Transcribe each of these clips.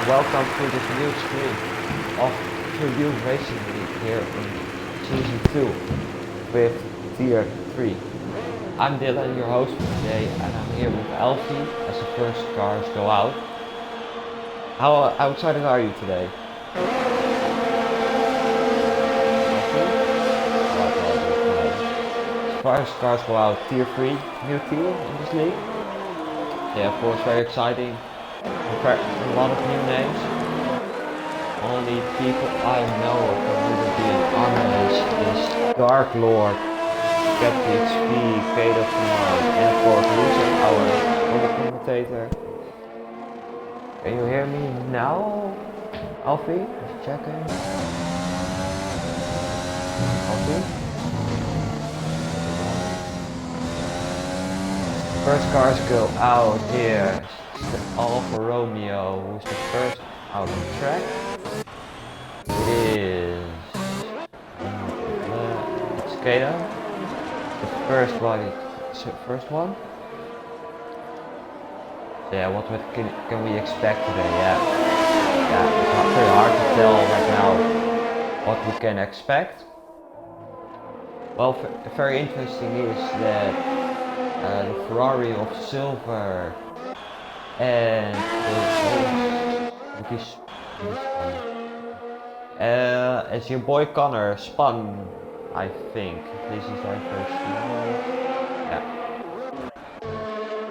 welcome to this new stream of Tribune Racing League here in Season 2 with Tier 3. I'm Dylan, your host for today, and I'm here with Alfie as the first cars go out. How excited are you today? As far as cars go out, Tier 3, new tier in this league. Yeah, of course, very exciting. A lot of new names. Only people I know from European armies is Dark Lord, Captain XP, Kate of Command, and of course Loser, our commentator. Can you hear me now, Alfie? Just checking. Alfie? First cars go out here. Alfa Romeo, who's the first out on track. It is Skada, the first one. So yeah, what can we expect today? Yeah, it's very hard to tell right now what we can expect. Well, very interesting is that the Ferrari of silver and as your boy Connor spun, I think. This is our first one. Yeah.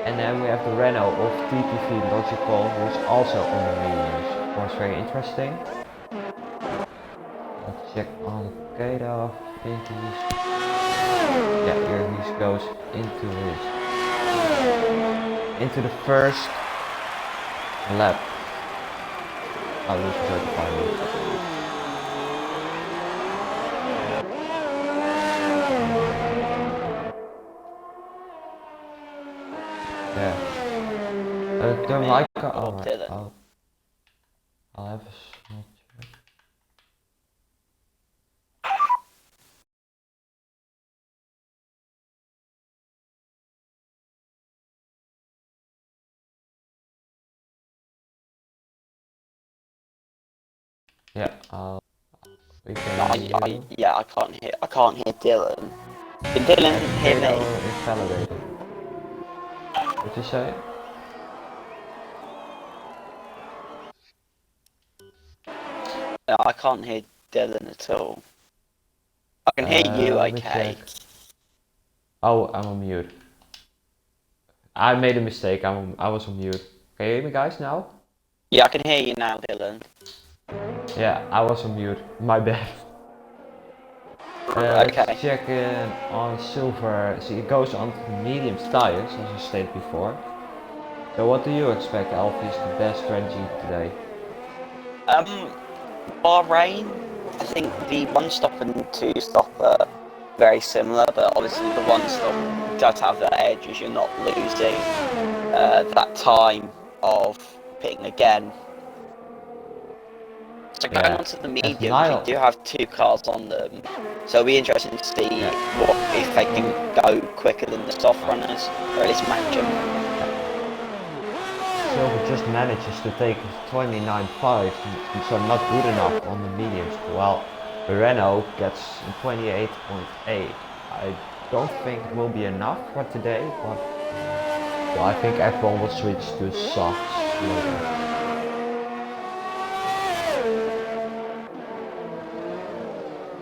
And then we have the Renault of TTV Logical, who's also on the mediums. Of course, very interesting. Let's check on the Keda. I think yeah, here he goes into the first lap. I'll lose the final. Yeah. Don't like I'll have a small check. Yeah, we can I can't hear Dylan. Can Dylan hear me? Invalidated. What'd you say? No, I can't hear Dylan at all. I can hear you okay. Oh, I'm on mute. I made a mistake, I was on mute. Can you hear me guys now? Yeah, I can hear you now, Dylan. Yeah, I was on mute. My bad. Okay. Let's check in on silver. See, it goes on to medium tires, as I stated before. So what do you expect, Alfie, is the best strategy today? Bahrain, I think the one stop and two stop are very similar, but obviously the one stop does have that edge as you're not losing that time of pitting again. So going on to the mediums, we do have two cars on them, so it'll be interesting to see if they can go quicker than the soft runners, or at least match them. Silver just manages to take 29.5, so not good enough on the mediums. Well, the Renault gets 28.8. I don't think it will be enough for today, but so I think everyone will switch to softs later.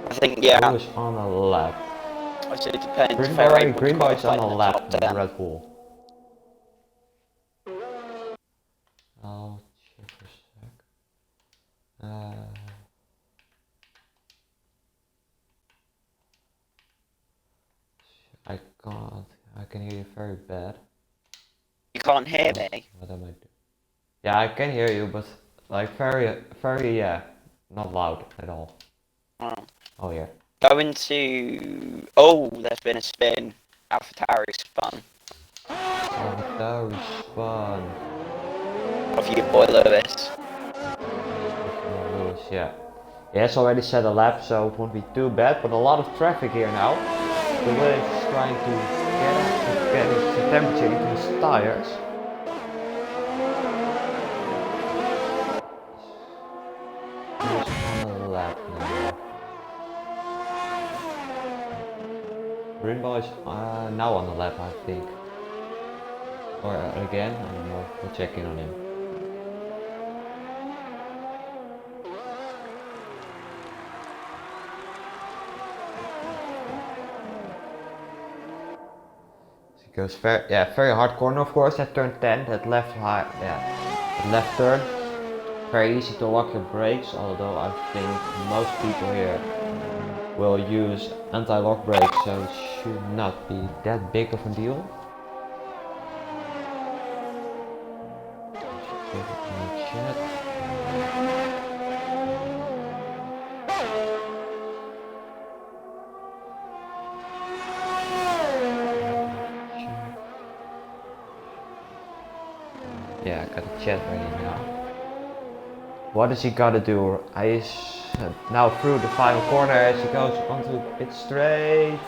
I think, yeah. Who is on a lap? So it depends. Green Boy's on a lap in the Red Bull. I'll check for a sec. I can't. I can hear you very bad. You can't hear me? What am I doing? Yeah, I can hear you, but like very, yeah, not loud at all. Oh yeah. Going to... Oh, there's been a spin. AlphaTauri spun. AlphaTauri spun. Of your boy Lewis. Yeah. He has already set a lap, so it won't be too bad, but a lot of traffic here now. The Williams is trying to get the temperature into his tires. Brindle is now on the lap, I think. Or again, I don't know. We'll check in on him. He goes very hard corner, of course. At turn 10, that left high, that left turn. Very easy to lock your brakes, although I think most people here will use anti-lock brakes, so it should not be that big of a deal. Yeah, I got the chat ready now. What does he gotta do? He's now through the final corner as he goes onto pit straight.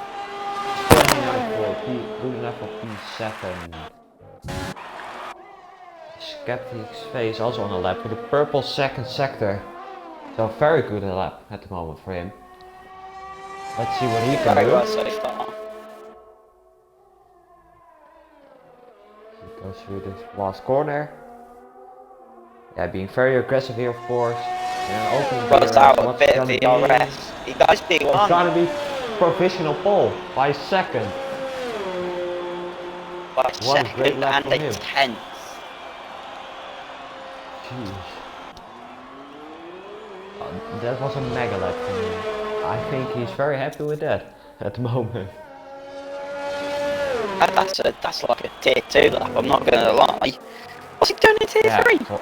29 good enough for P7. Skeptic's face also on the lap for the purple second sector. So very good lap at the moment for him. Let's see what he can do. Well so far. He goes through this last corner. Yeah, being very aggressive here, of course. Runs out a bit of DRS. He goes P1. It's gonna be provisional pole by second. By What a great second lap and from a him. 10th. Jeez. That was a mega lap for me. I think he's very happy with that at the moment. That's like a tier 2 lap, I'm not gonna lie. What's he doing in tier 3? Well,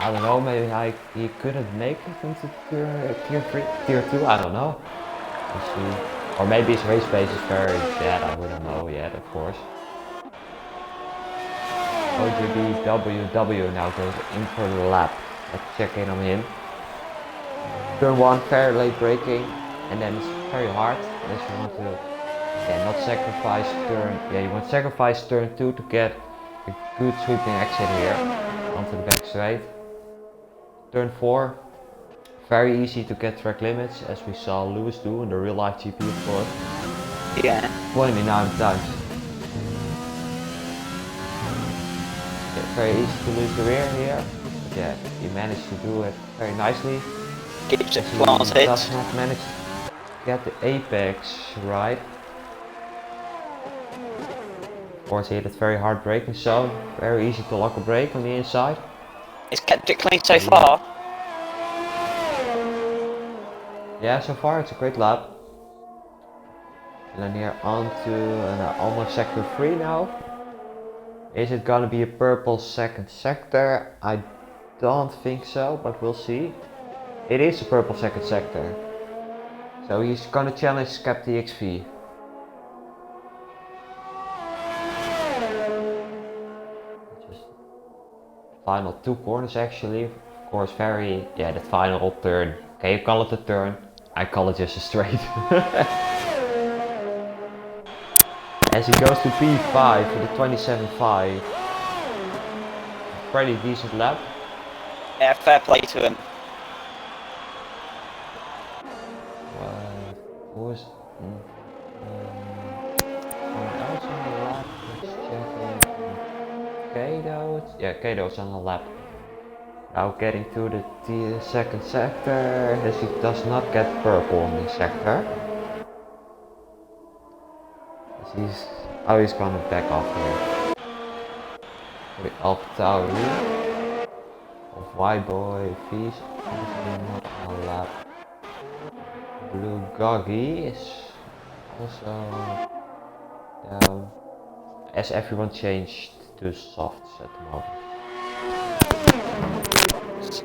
I don't know, maybe he couldn't make it into tier 2, I don't know. We'll see. Or maybe his race pace is very bad, I wouldn't know yet, of course. GdubVdub now goes in for the lap. Let's check in on him. Turn 1, very late braking, and then it's very hard. Unless you want to not sacrifice turn. Yeah, you want to sacrifice turn 2 to get a good sweeping exit here onto the back straight. Turn 4, very easy to get track limits, as we saw Lewis do in the real life GP, of course. Yeah. 29 times. Yeah, very easy to lose the rear here. But yeah, he managed to do it very nicely. Keeps it class hit. Does not manage to get the apex right. Of course, he hit a very hard braking zone. Very easy to lock a brake on the inside. It's kept it clean so far. Yeah, so far it's a great lap. And then here on to almost sector 3 now. Is it gonna be a purple second sector? I don't think so, but we'll see. It is a purple second sector. So he's gonna challenge Skeptic XV. Just final 2 corners actually. Of course, the final turn. Okay, you call it a turn. I call it just a straight. As he goes to P5 for the 27.5. Pretty decent lap. Yeah, fair play to him. Who was someone else on the lap? Let's check in. Kato. Yeah, Kato's on the lap. Now getting to the second sector, as he does not get purple in this sector. He's gonna back off here. The AlphaTauri of Y-Boy V's obviously not on the lap. Blue Goggy is also down, as everyone changed to softs at the moment.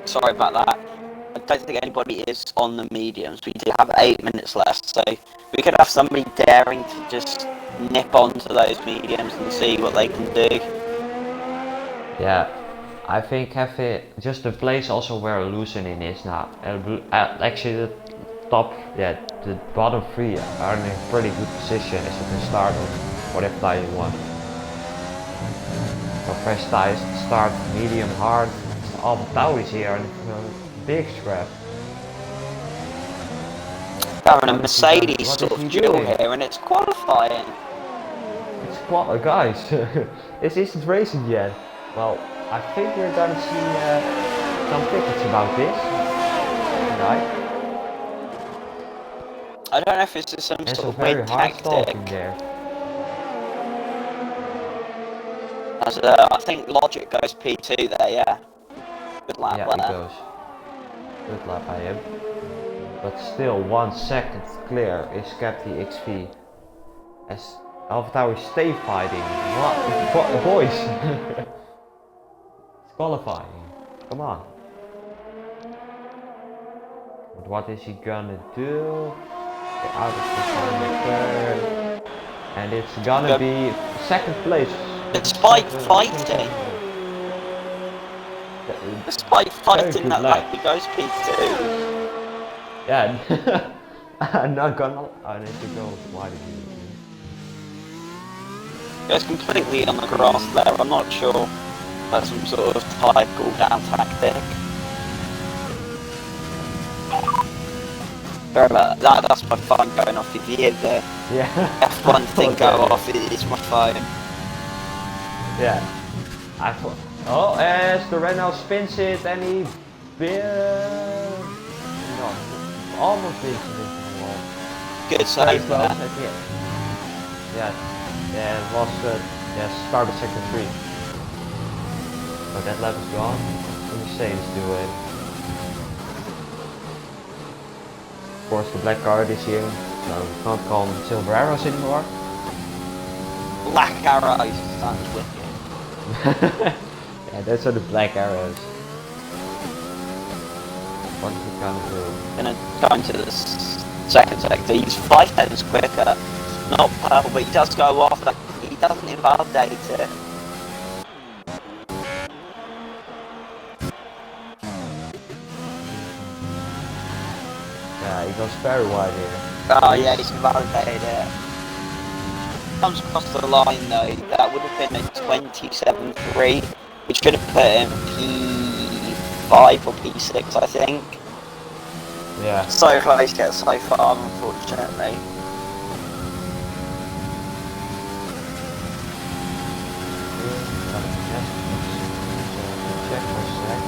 Sorry about that. I don't think anybody is on the mediums. We do have 8 minutes left, so we could have somebody daring to just nip onto those mediums and see what they can do. Yeah, I think having just the place also where loosening is now. Actually, the bottom 3 are in a pretty good position, as you can start on whatever tire you want. So fresh tires start medium hard. AlphaTauri's here and big scrap. Having a What is he Mercedes what sort is of he duel doing? here, and it's qualifying. It's guys, this isn't racing yet. Well, I think we're gonna see some tickets about this tonight. I don't know if it's some And sort some of very weird hard tactic. stalking there. As I think Logic goes P2 there, yeah. Good lap Yeah, there. he goes. Good lap by him. But still 1 second clear is Captain XP. As AlphaTauri stay fighting. What boys? It's qualifying. Come on. But what is he gonna do? Get out of the final turn. And it's gonna be second place. Despite fighting. Despite fighting that lap, he goes P2. Yeah, I'm not gonna. I need to go. Why did you? Goes completely on the grass there. I'm not sure that's some sort of tyre cool down tactic. Sorry about that. That's my phone going off. If you hear the F1 thing go off, it's my phone. Yeah. I thought. Oh, as the Renault spins it and he almost beats it into the wall. Good save there. Yeah, it was start of sector 3. So that lap is gone. The Mercedes do it. Of course, the black car this year, so we can't call them silver arrows anymore. Black arrows sounds wicked. Yeah, those are the black arrows. What is he gonna do? Gonna go into the second sector. He's 5 seconds quicker. Not purple, but he does go off. He doesn't invalidate it. Yeah, he goes very wide here. Oh yeah, he's invalidated it. Comes across the line though, that would have been a 27.3, which should have put him P5 or P6, I think. Yeah. So close yet so far, unfortunately. Check for a sec.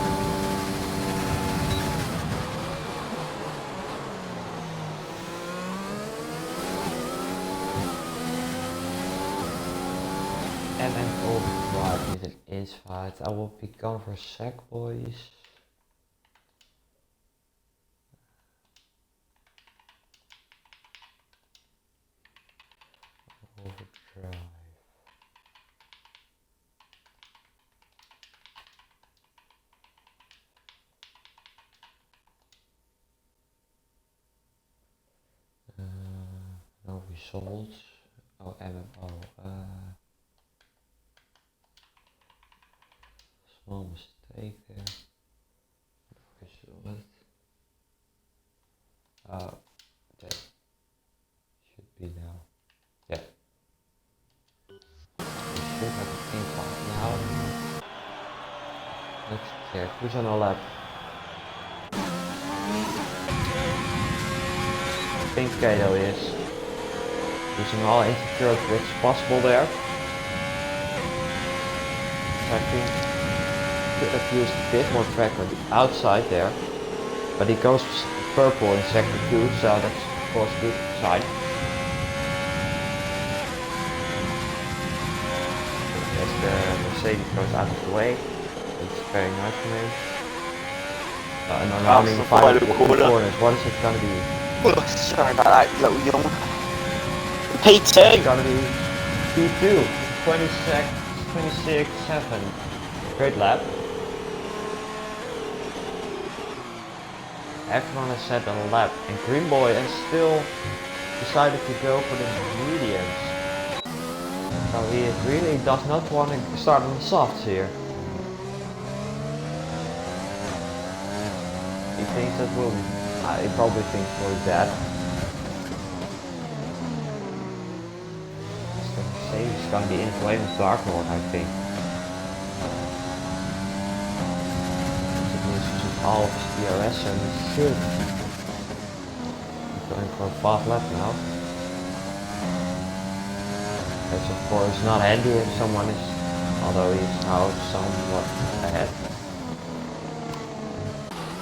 And then overdrive with an inch fight. I will be gone for a sec, boys. Overdrive. No results. Oh, MMO. Small mistake there. Result. That should be now. Yeah. We should have a pink part now. Let's check. Who's on our lap? I think Kato is using all insecure tricks possible there. I think could have used a bit more track on the outside there, but he goes purple in sector 2, so that's of course a good sign. As the Mercedes goes out of the way, it's very nice for me. And I'm rounding the final corners. What is it gonna be? Oh, sorry about that, little young. P2! It's gonna be P2, 26.7. Great lap. Everyone has set a lap, and Green Boy has still decided to go for the mediums. So he really does not want to start on the softs here. He thinks that will be, he probably thinks will be bad. It's gonna be in play with Dark Lord, I think. All of his DRS and he should be going for a fast lap now. It's of course not handy if someone is, although he's now somewhat ahead.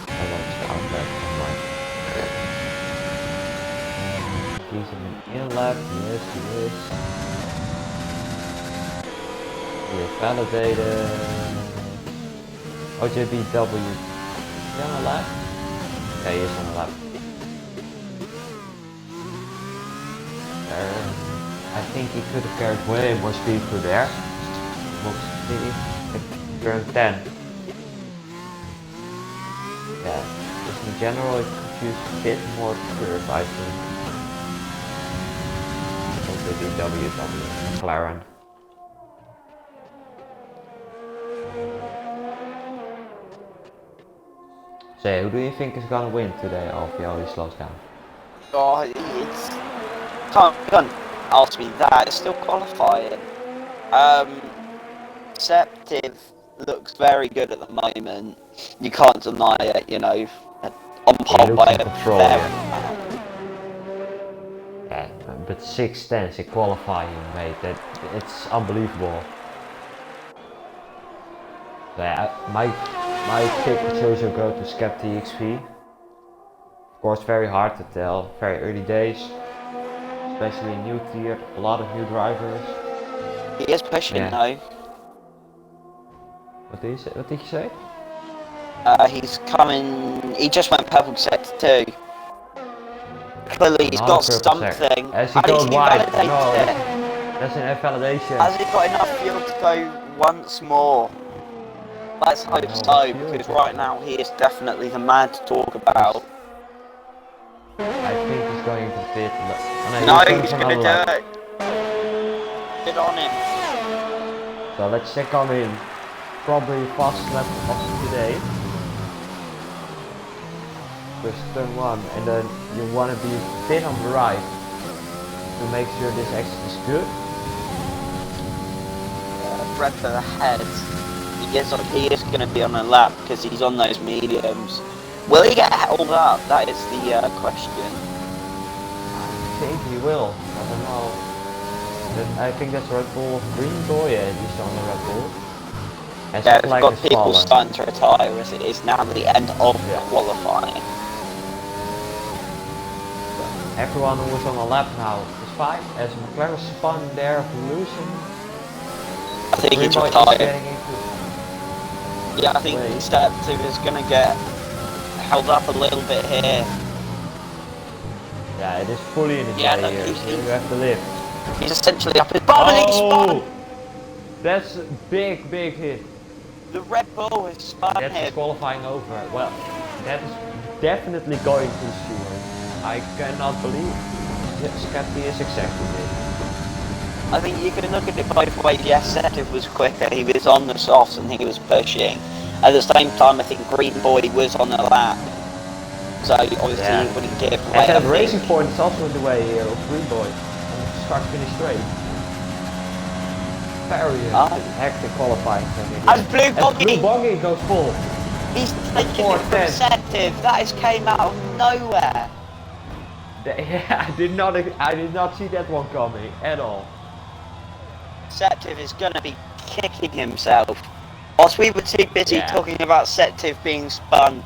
I want to out lap from mine. He's in an in lap, yes he is. He is validated. GdubVdub. Is he on a lap? Yeah, he is on a lap. I think he could have carried way more speed through there. Turn 10. Yeah, just in general it could use a bit more curve, I think. GdubVdub, McLaren. So who do you think is gonna win today? Oh, he always slows down. Oh, it's can't ask me that. It's still qualifying. Septiv looks very good at the moment. You can't deny it. You know, on par by a fair amount. Yeah, but 6/10 in qualifying, mate. It's unbelievable. Yeah, my pick would also go to SkepTXV. Of course, very hard to tell. Very early days, especially new tier. A lot of new drivers. He is pushing though. What did you say? He's coming. He just went purple sector 2. Clearly, he's got something. Has he gone wide? No, it? that's an validation. Has he got enough fuel to go once more? Let's hope so, because right now he is definitely the man to talk about. I think he's going to pit. No, he's going to do it. Get on him. So let's check on him. Probably fastest lap of today. First turn 1, and then you want to be a bit on the right to make sure this exit is good. Breadth ahead. He is going to be on a lap because he's on those mediums. Will he get held up? That is the question. I think he will. I don't know. I think that's Red Bull green boy. Yeah, he's on the Red Bull. Yeah, we've got people starting to retire as it is now the end of qualifying. Everyone who was on a lap now is fine. As McLaren spun there, losing. I think he's retired. Yeah, I think step 2 is going to get held up a little bit here. Yeah, it is fully in the play here. You have to live. He's essentially up his bubbling spun! That's a big hit. The Red Bull has spun him. That's qualifying over. Well, that is definitely going to Stewart. I cannot believe Scotty is exactly this. I think you can look at it both ways. Yes, Septiv was quicker, he was on the softs and he was pushing. At the same time, I think Green Boy was on the lap. So obviously he wouldn't give away. And that racing point is also the way here of Green Boy. Start finish straight. Very hectic qualifying. And Blue Boggy goes full. He's taking it from Septiv. That just came out of nowhere. Yeah, I did not see that one coming at all. Septiv is going to be kicking himself. Whilst we were too busy talking about Septiv being spun,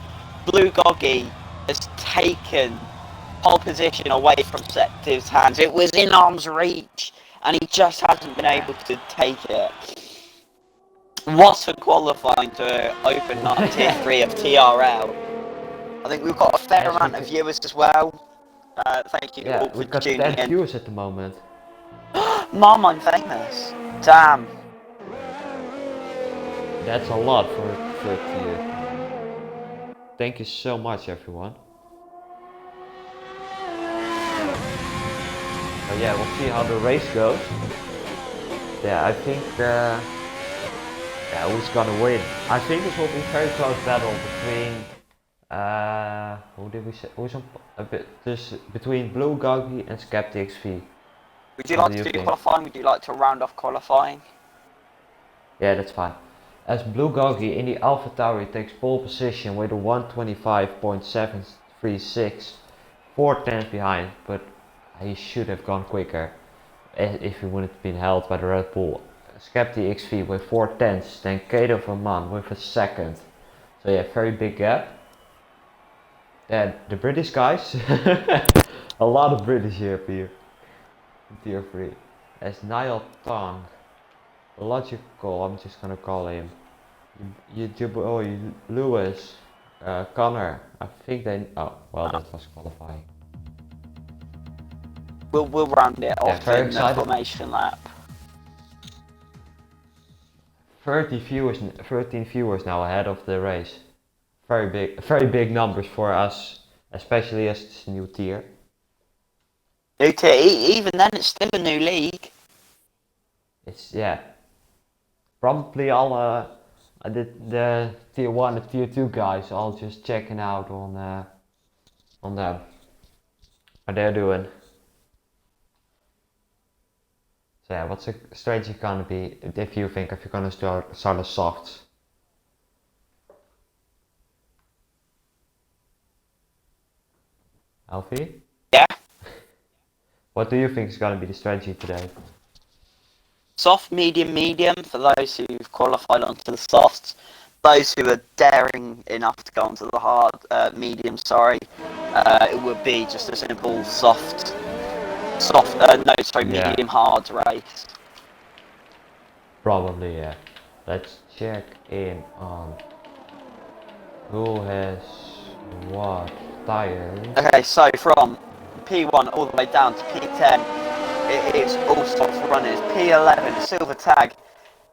Blue Goggy has taken pole position away from Septiv's hands. It was in arm's reach, and he just hasn't been able to take it. What a qualifying to open up Tier 3 of TRL. I think we've got a fair amount of viewers as well. Thank you all for tuning in. We've got 10 viewers at the moment. Mom, I'm famous. Damn. That's a lot for a third tier. Thank you so much, everyone. So yeah, we'll see how the race goes. Yeah, I think who's gonna win? I think this will be a very close battle between who did we say? Who's on a bit? Just between Blue Goggy and SkepTXV. Would you like to do qualifying? Would you like to round off qualifying? Yeah, that's fine. As Blue Goggy in the AlphaTauri takes pole position with a 125.736 4 tenths behind, but he should have gone quicker if he wouldn't have been held by the Red Bull. Skepti XV with 4 tenths, then Kato Verman with a second. So yeah, very big gap. Then the British guys, a lot of British here in Tier 3. As Niall Tong, Logical, I'm just gonna call him. Lewis, Connor, I think they. Oh, well, that was qualifying. We'll round it off very in the excited. formation lap. 13 viewers now ahead of the race. Very big numbers for us, especially as it's a new tier. New tier, even then it's still a new league. It's, yeah. Probably all the tier 1 and tier 2 guys all just checking out on them. What they're doing. So yeah, what's the strategy gonna be if you're gonna start the softs? Alfie? Yeah? What do you think is gonna be the strategy today? Soft, medium for those who've qualified onto the softs. Those who are daring enough to go onto the hard, medium, sorry. It would be just a simple medium hard race. Probably, yeah. Let's check in on who has what tires. Okay, so from P1 all the way down to P10, it is all soft runners. P11, silver tag,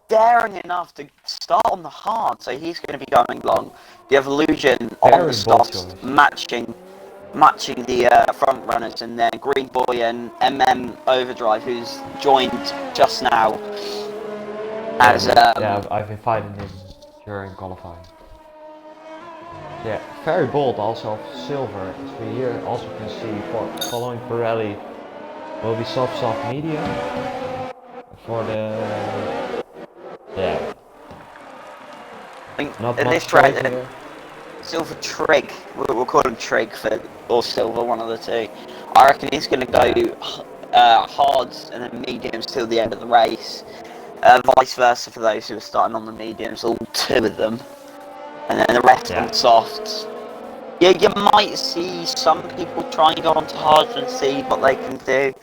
daring enough to start on the hard, so he's going to be going long. The Evolution on the softs, matching the front runners, and then Green Boy and Overdrive, who's joined just now. As yeah, I've invited him during qualifying. Yeah, very bold also silver, as we here also can see following Pirelli will be soft medium for the not in much this race, here. Silver Trig, we'll call him Trig or Silver, one of the two. I reckon he's going to go hards and then mediums till the end of the race. Vice versa for those who are starting on the mediums, all 2 of them. And then the rest on softs. Yeah, you might see some people try and go onto hards and see what they can do.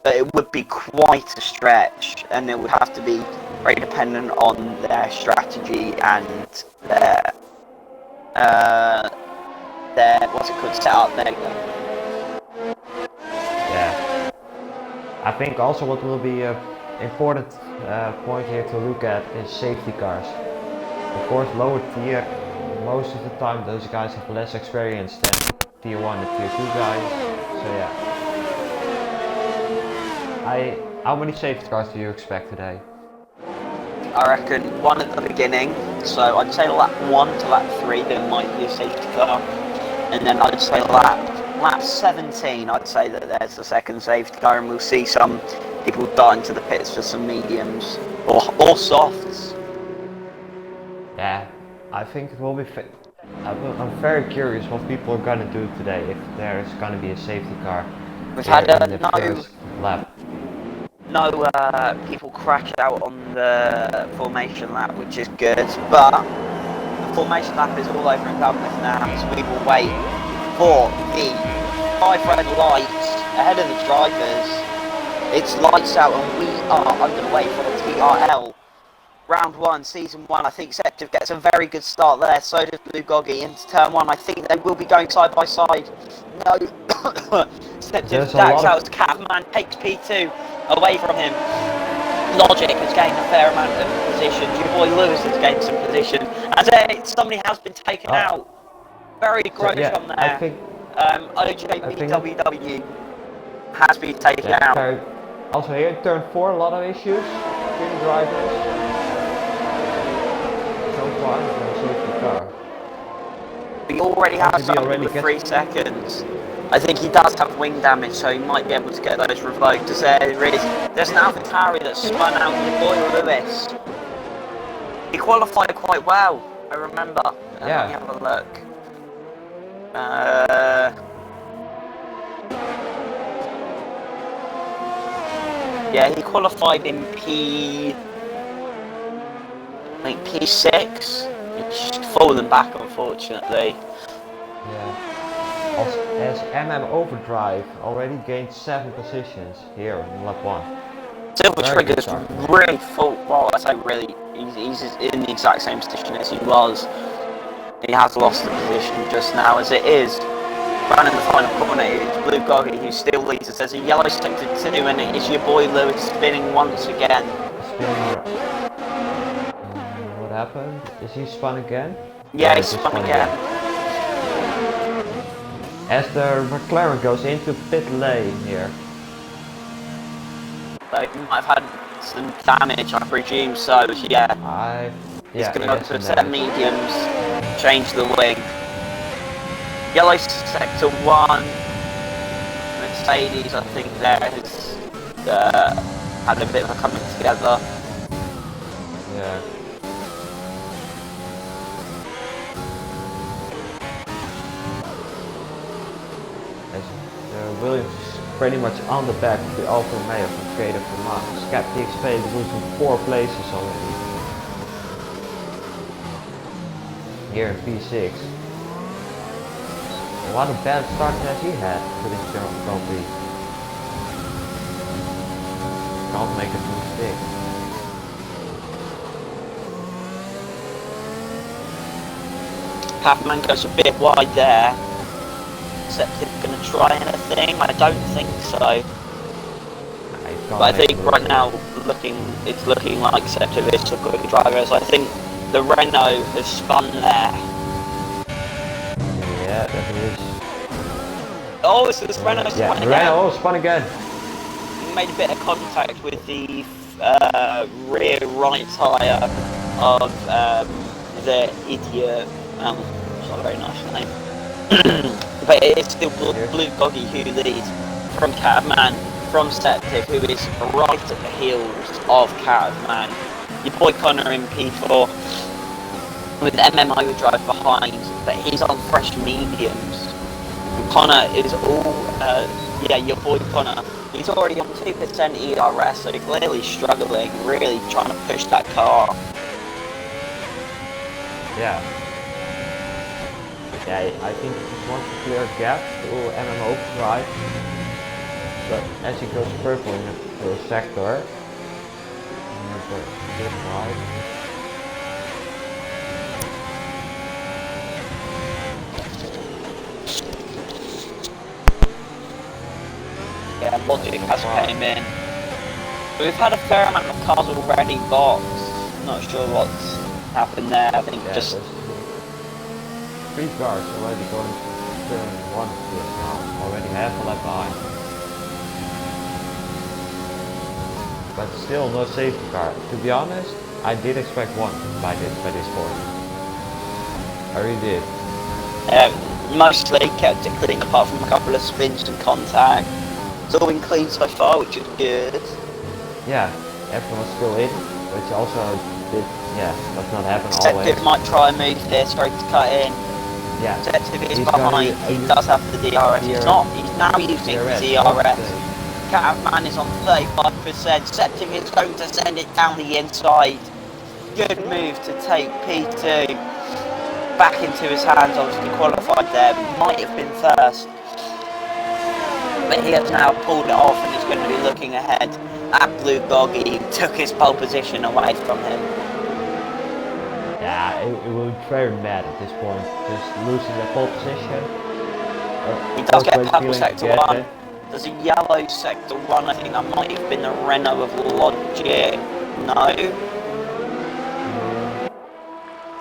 But it would be quite a stretch, and it would have to be very dependent on their strategy and their what's it called, setup. There you go. Yeah, I think also what will be an important point here to look at is safety cars. Of course, lower tier, most of the time those guys have less experience than tier 1 and tier 2 guys. So yeah. How many safety cars do you expect today? I reckon 1 at the beginning, so I'd say lap 1 to lap 3 there might be a safety car, and then I'd say lap 17 I'd say that there's the second safety car, and we'll see some people dart into the pits for some mediums or softs. Yeah, I think it will be I'm very curious what people are gonna do today if there is gonna be a safety car. We've had first lap. No people crash out on the formation lap, which is good, but the formation lap is all over in Dartmouth now, so we will wait for the 5 red lights ahead of the drivers. It's lights out and we are underway for the TRL. Round 1, Season 1, I think Septiv gets a very good start there, so does Blue Goggy into Turn 1. I think they will be going side by side. No, Septiv dags out to Catman, takes P2 away from him. Logic has gained a fair amount of position. Your boy Lewis has gained some position. And somebody has been taken out. Very gross on there. I think, GdubVdub has been taken out. Also here in Turn 4, a lot of issues between drivers. So far, no safety car. He already has something with 3 seconds. I think he does have wing damage, so he might be able to get those revoked. There's an AlphaTauri that spun out your boy Lewis. He qualified quite well, I remember. Yeah. Let me have a look. Yeah, he qualified in I think P6. He's fallen back, unfortunately. Yeah. As MM Overdrive already gained 7 positions here in lap 1. Silver Very good Trigger's start. really full. Well, I say really, he's in the exact same position as he was. He has lost the position just now, as it is. Running the final corner, it's Blue Goggy who still leads us. There's a yellow sector 2, and it is your boy Lewis spinning once again. What happened? Is he spun again? Yeah, he's spun again. As the McLaren goes into pit lane here. They might have had some damage, I presume so, yeah. He's going to go to a set of mediums, change the wing. Yellow sector 1, Mercedes, I think there has had a bit of a coming together. Yeah. Williams is pretty much on the back of the Alfa Romeo from Creator Vermont. Skeptic Space losing 4 places already. Here in P6. What a bad start has he had for this Grand Prix. Can't make a mistake. Halfman goes a bit wide there. Septic going to try anything? I don't think so. But I think right now it's looking like Septic is a good driver. I think the Renault has spun there. Yeah, that is. Oh, it's this Renault spun again. Renault spun again. He made a bit of contact with the rear right tyre of the idiot. It's not a very nice name. But it is still Blue Goggy who leads from Catman, from Septic, who is right at the heels of Catman. Your boy Connor in P4 with MM Overdrive behind, but he's on fresh mediums. And Connor is all, your boy Connor, he's already on 2% ERS, so he's clearly struggling, really trying to push that car. Yeah. Yeah, I think he just wants to clear a gap to MM Overdrive. But as he goes purple in the first sector, Yeah, Logic has came in. We've had a fair amount of cars already boxed. Not sure what's happened there. I think just 3 cars already going to turn 1 this now. Already half a lap behind. But still no safety car. To be honest, I did expect one by this point. I really did. Mostly kept it clean apart from a couple of spins and contact. It's all been clean so far, which is good. Yeah, everyone's still in, which also did, does not happen always. Septic might try and move this, try to cut in. Yeah. Septic is behind, he does have the DRS. He's now using the DRS. Catman is on 35%. Septic is going to send it down the inside. Good move to take P2 back into his hands. Obviously qualified there, might have been first. But he has now pulled it off and he's going to be looking ahead at Blue Goggy, who took his pole position away from him. Yeah, it will be very mad at this point, just losing the pole position. He does get purple sector 1. There's a yellow sector 1, I think that might have been the Renault of Logic. No?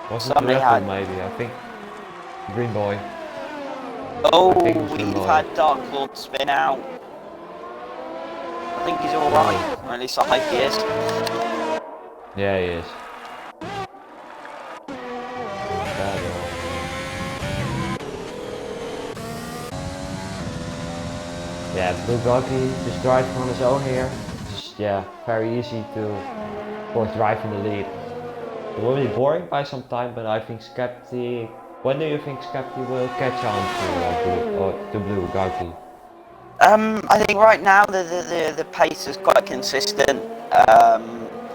Wasn't the Red Bull maybe, I think. Green Boy. Oh, we've had Dark Lord spin out. I think he's alright, or at least I hope he is. Yeah, he is. Yeah, Blue Goggy just driving on his own here. Just, very easy to, of course, drive in the lead. It will be boring by some time, but I think when do you think Skepti will catch on to Blue Goggy? I think right now the pace is quite consistent.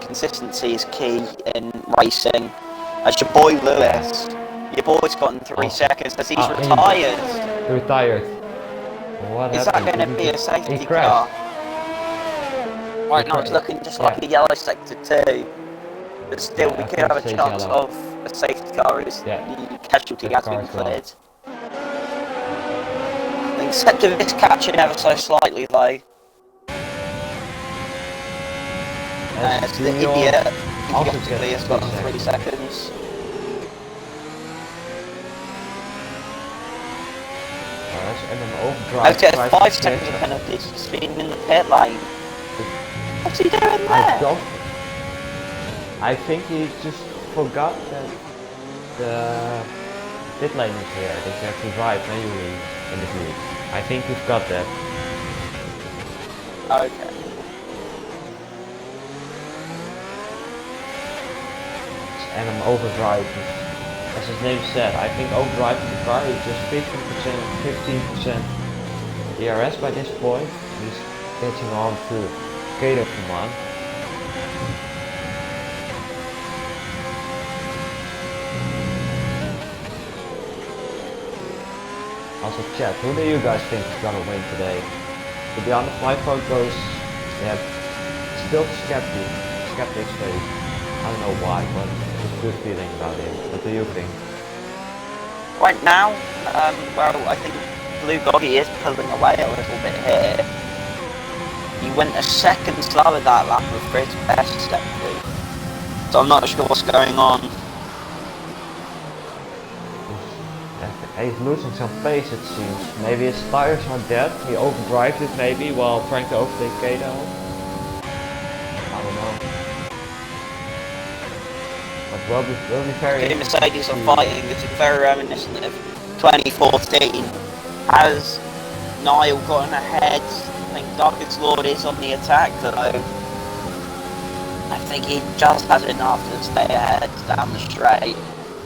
Consistency is key in racing. As your boy Lewis, your boy's gotten 3 seconds as he's retired. Retired. What is that happened? going to be a safety He car? crashed. Right now it's looking just like a yellow sector 2. But still, we could have a chance of a safety car as the casualty has been cleared. Except of this catching ever so slightly though. As the idiot idiotically has got 3 seconds. I've got 5 seconds of penalties for speeding in the pit lane. What's he doing there? I think he just forgot that the pit lane is here. That you have to drive manually in the grid. I think you've got that. Okay. And I'm overdriving. As his name said, I think overdriving the car is just 15% DRS by this point. He's catching on to Kato command. Also chat, who do you guys think is gonna win today? To be honest, my vote goes, still skeptics face. I don't know why, but it's a good feeling about him. What do you think? Right now, well, I think Blue Goggy is pulling away a little bit here. He went a second slower that lap for his best sector. So I'm not sure what's going on. He's losing some pace it seems. Maybe his tires are dead, he overdrives it maybe while trying to overtake Kato. I don't know. But will be very... The Mercedes are fighting, it's very reminiscent of 2014. Has Niall gotten ahead? I think Darkest Lord is on the attack though. I think he just has enough to stay ahead down the straight.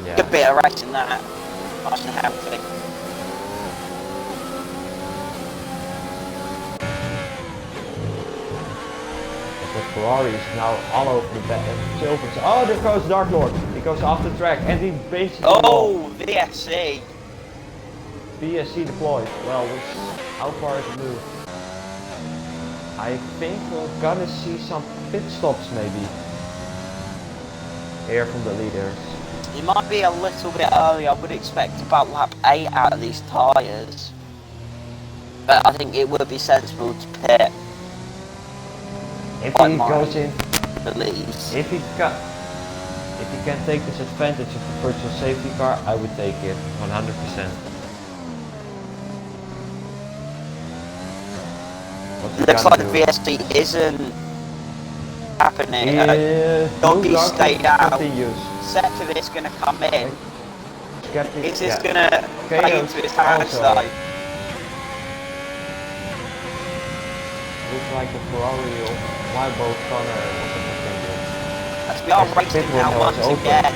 Yeah. Good bit of racing that. Nice and healthy. The Ferrari is now all over the back. Oh, there goes Dark Lord. He goes off the track and he basically... Oh, VSC. VSC deployed. Well, how far is it moved? I think we're gonna see some pit stops maybe. Here from the leaders. It might be a little bit early. I would expect about lap 8 out of these tyres. But I think it would be sensible to pit. If he goes in, believes. if he can take this advantage of the virtual safety car, I would take it 100%. Looks like the VSC isn't happening. Doggy stayed out. Sector is going to come in. Is this going to play into his hands though? Looks like the Ferrari or Wildboat Connor or something. As we are racing now once again.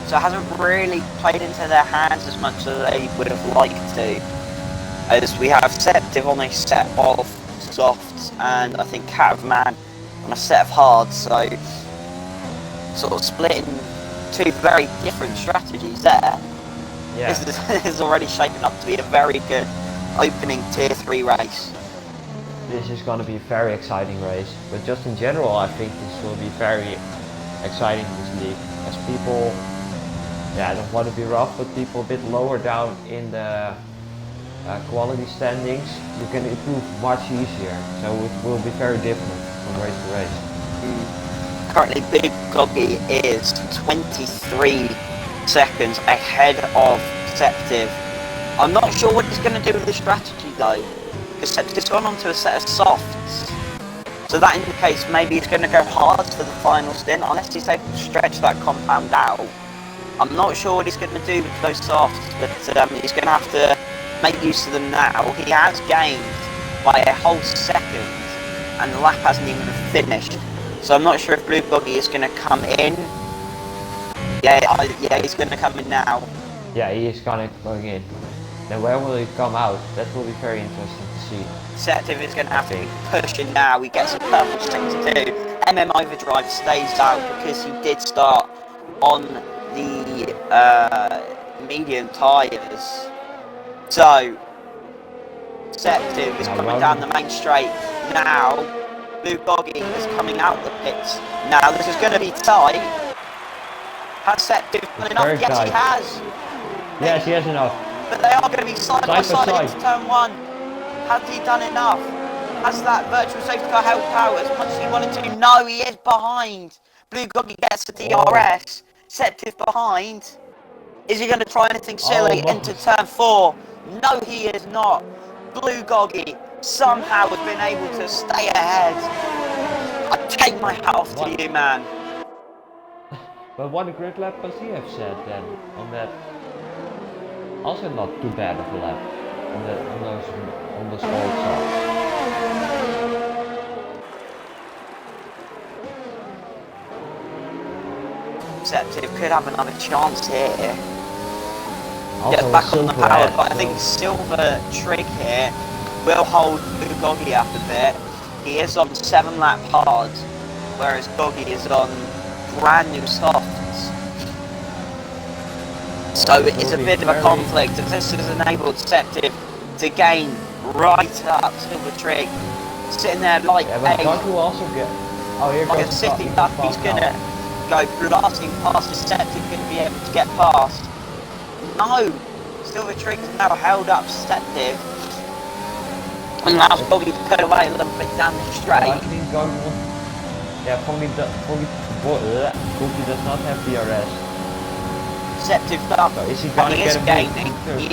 So it hasn't really played into their hands as much as they would have liked to. As we have Septiv on a set of softs and I think Catman on a set of hards, so sort of splitting 2 very different strategies there. Yeah. This is already shaping up to be a very good opening tier 3 race. This is going to be a very exciting race, but just in general I think this will be very exciting this league, as people, I don't want to be rough, but people a bit lower down in the quality standings, you can improve much easier, so it will be very different from race to race. Currently Big Goggy is 23 seconds ahead of Septiv. I'm not sure what he's going to do with the strategy though, because Septiv's gone onto a set of softs, so that indicates maybe he's going to go hard for the final stint unless he's able to stretch that compound out. I'm not sure what he's going to do with those softs, but he's going to have to make use of them now. He has gained by a whole second and the lap hasn't even finished, so I'm not sure if Blue Buggy is going to come in. Yeah, he's going to come in now. Yeah, he is going in. Then where will he come out? That will be very interesting to see. Septiv is going to have to be pushing now. He gets a purple 6-2. Overdrive stays out because he did start on the medium tyres. So, Septiv is coming down the main straight. Now, Blue Goggy is coming out the pits. Now, this is going to be tight. Has Septiv done enough? Yes, he has. Yes, he has enough. But they are going to be side by side into turn 1. Has he done enough? Has that virtual safety car helped out as much as he wanted to? No, he is behind. Blue Goggy gets the DRS. Septiv behind. Is he going to try anything silly into turn 4? No, he is not. Blue Goggy somehow has been able to stay ahead. I take my hat off to you, man. But what a grid lap does he have set then on that? Also not too bad of a lap on those old softs. Septiv could have another chance here. Gets back on the power, but I think Silver Trig here will hold Blue Goggy up a bit. He is on 7-lap hards, whereas Goggy is on brand new softs. So it is a bit of a conflict, as this has enabled Septiv to gain right up Silver Trig, sitting there like a city duck. He's gonna go blasting past Septiv, gonna be able to get past. No, Silver Trig has now held up Septiv, and allows Goggy to put away a little bit down the straight. Goggy does not have DRS. Septiv up, so is he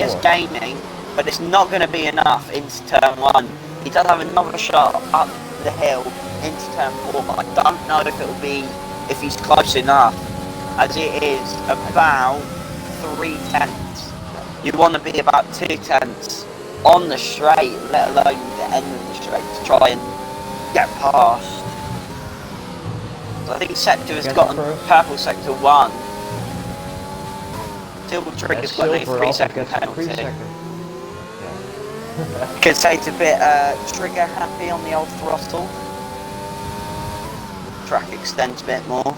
is gaining, but it's not going to be enough into turn 1. He does have another shot up the hill into turn 4, but I don't know if it will be, if he's close enough, as it is about 3/10. You want to be about 2/10 on the straight, let alone the end of the straight, to try and get past. So I think Septiv has gotten purple sector 1. Silver Trig has got a 3-second penalty. Could say it's a bit trigger happy on the old throttle. Track extends a bit more.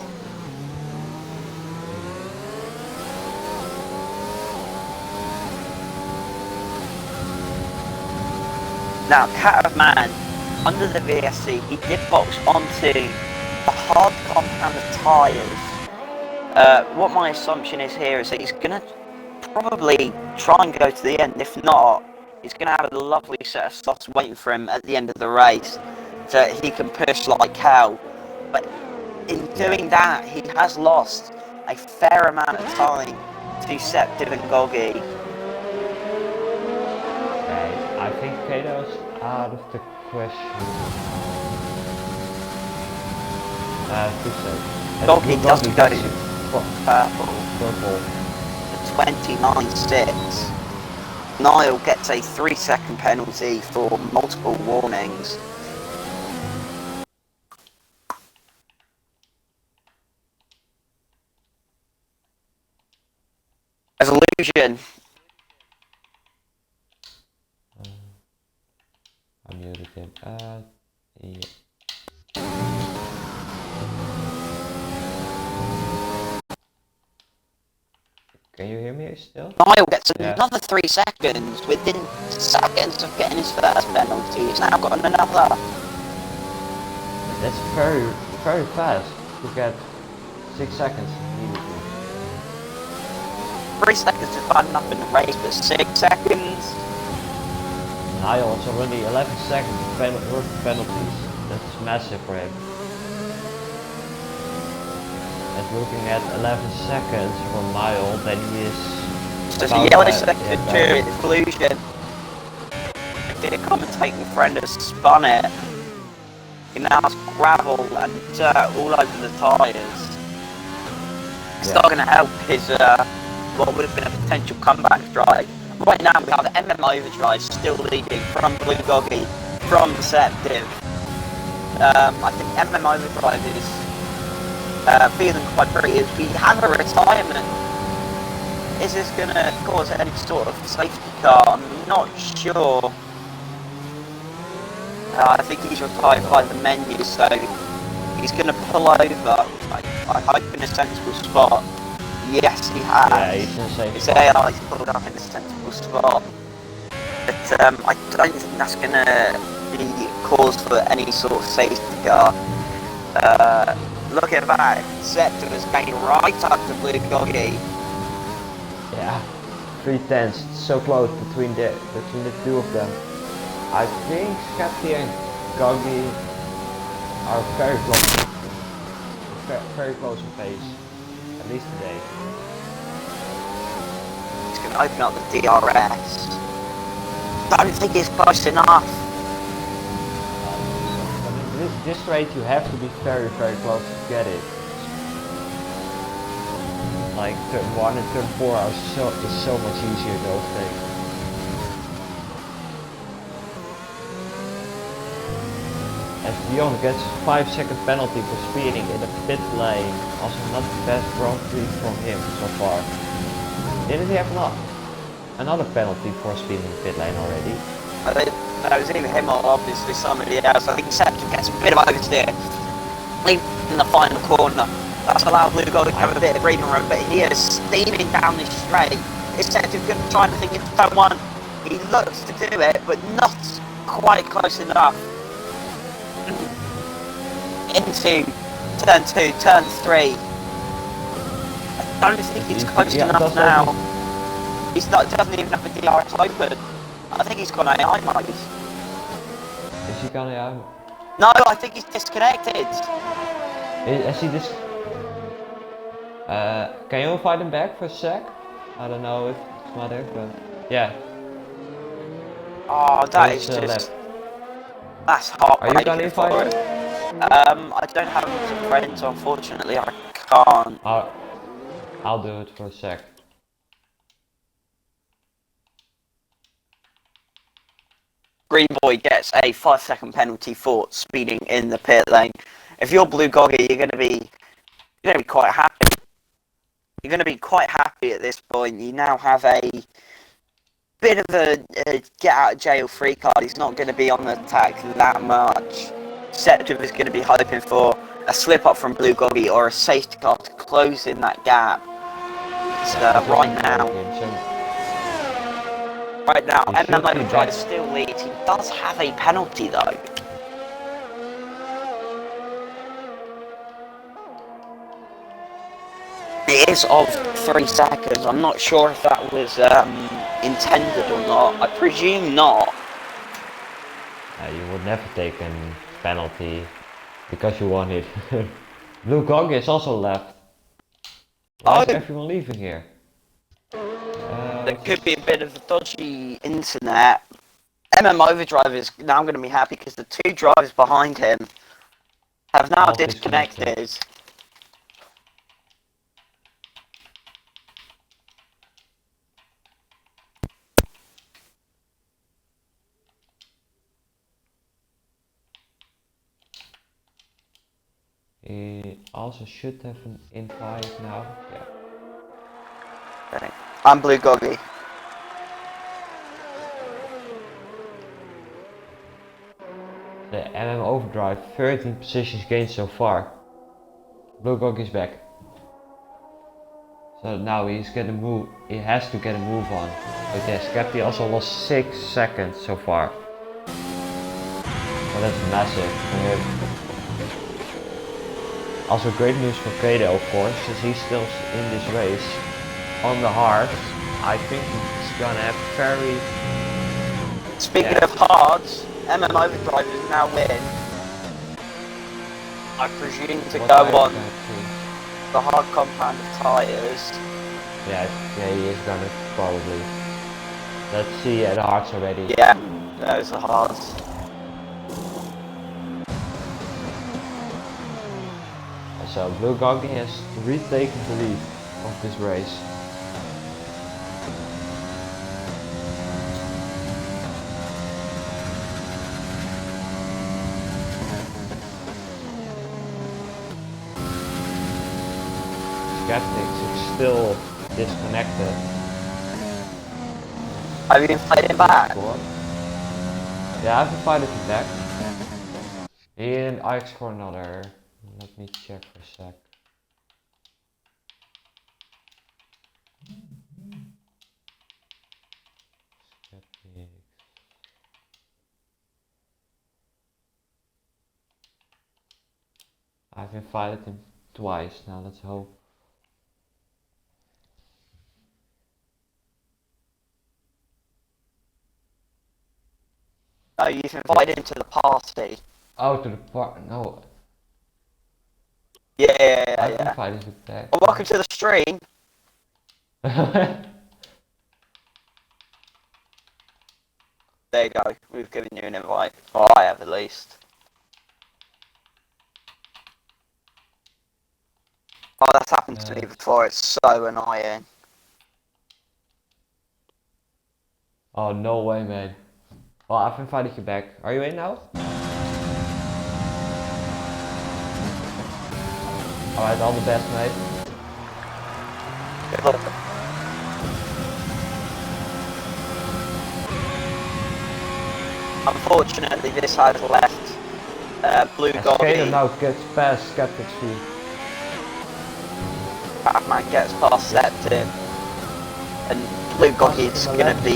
Now, Cat of Man, under the VSC, he did box onto the hard compound of tyres. What my assumption is here is that he's going to probably try and go to the end. If not, he's going to have a lovely set of slots waiting for him at the end of the race, so he can push like hell. But in doing that, he has lost a fair amount of time to Septiv and Goggy. Okay, I think Kato's out of the question. Goggy doesn't go purple. 29.6. Niall gets a 3-second penalty for multiple warnings. Resolution. I muted him. Yeah. Can you hear me still? Niall gets another 3 seconds within seconds of getting his first penalty. He's now got another. That's very, very fast to get 6 seconds immediately. 3 seconds is bad enough in the race, but 6 seconds. Niall is already 11 seconds worth of penalties. That's massive for him. And looking at 11 seconds from Niall, then he is. There's a yellow sector to exclusion. The commentating friend has spun it. He now has gravel and dirt all over the tyres. It's not going to help his what would have been a potential comeback drive. Right now we have Overdrive still leading from Blue Goggy, from Septiv. I think Overdrive is feeling quite pretty. We have a retirement Is this going to cause any sort of safety car? I'm not sure. I think he's replied by the menu, so he's going to pull over. I hope in a sensible spot. Yes, he has. Yeah, he's in a safe His spot. AI's pulled up in a sensible spot. But I don't think that's going to be cause for any sort of safety car. Look at that. Sector is going right up to Blue Goggy. Yeah, 3/10, so close between the two of them. I think Skepti and Goggy are very close, very close in pace, at least today. He's going to open up the DRS. Don't think it's close enough. But in this rate you have to be very close to get it. Like turn 1 and turn 4 are so much easier, those things. As Dion gets a 5-second penalty for speeding in the pit lane, also not the best Grand Prix from him so far. Didn't he have another penalty for speeding in the pit lane already? I think that was either him or obviously somebody else. I think Septum gets a bit of oversteer. In the final corner. That's allowed Blue Gold to have a bit of breathing room, but he is steaming down this straight. Is Septum going to try and think into turn 1? He looks to do it, but not quite close enough. Into turn 2, turn 3. I don't think he's close enough now. Doesn't even have the DRS open. I think he's got AI mode. Is he got AI? No, I think he's disconnected. Is he this? Can you invite him back for a sec? I don't know if it's matter, but yeah. Oh, that is just... That's heartbreaking. Are you gonna invite him? I don't have him as a friend, so unfortunately I can't. I'll do it for a sec. Green Boy gets a 5-second penalty for speeding in the pit lane. If you're Blue Goggy, you're gonna be quite happy. You're gonna be quite happy at this point. You now have a bit of a get out of jail free card. He's not going to be on the attack that much. Septiv is going to be hoping for a slip up from Blue Goggy or a safety car to close in that gap. Right now, MM Overdrive still leads. He does have a penalty though. It is of 3 seconds. I'm not sure if that was intended or not. I presume not. You would never take a penalty because you won it. Blue Goggy is also left. Why is everyone leaving here? There could be a bit of a dodgy internet. MM Overdrive is now going to be happy because the 2 drivers behind him have now disconnected. He also should have an invite now. Yeah. Okay. I'm Blue Goggy. The MM Overdrive 13 positions gained so far. Blue Goggy is back. So now he's gonna move. He has to get a move on. But yes, Capty also lost 6 seconds so far. So that's massive for him. Also great news for Kato, of course, since he's still in this race on the hard. I think he's gonna have very... Speaking of hards, MM Overdrive is now in. I presume to go on the hard compound of tyres. Yeah, he is gonna probably. Let's see the hards already. Yeah, there's the hards. So Blue Goggy has retaken the lead of this race. Skeptics is still disconnected. Have you been fighting back? Yeah, I've invited him back. And I score another. Let me check for a sec. I've invited him twice now, let's hope. No, you've invited him to the party. Oh, to the party? No. Yeah. I've invited him back. Well, welcome to the stream. There you go, we've given you an invite. Well, I have at least. Oh, that's happened to me before, it's so annoying. Oh, no way, man. Well, I've invited you back. Are you in now? Alright, all the best, mate. Good luck. Unfortunately, this has left Blue Goldie. Skater now gets past Skeptic's feet. Batman gets past Septim. And Blue Goldie's gonna be...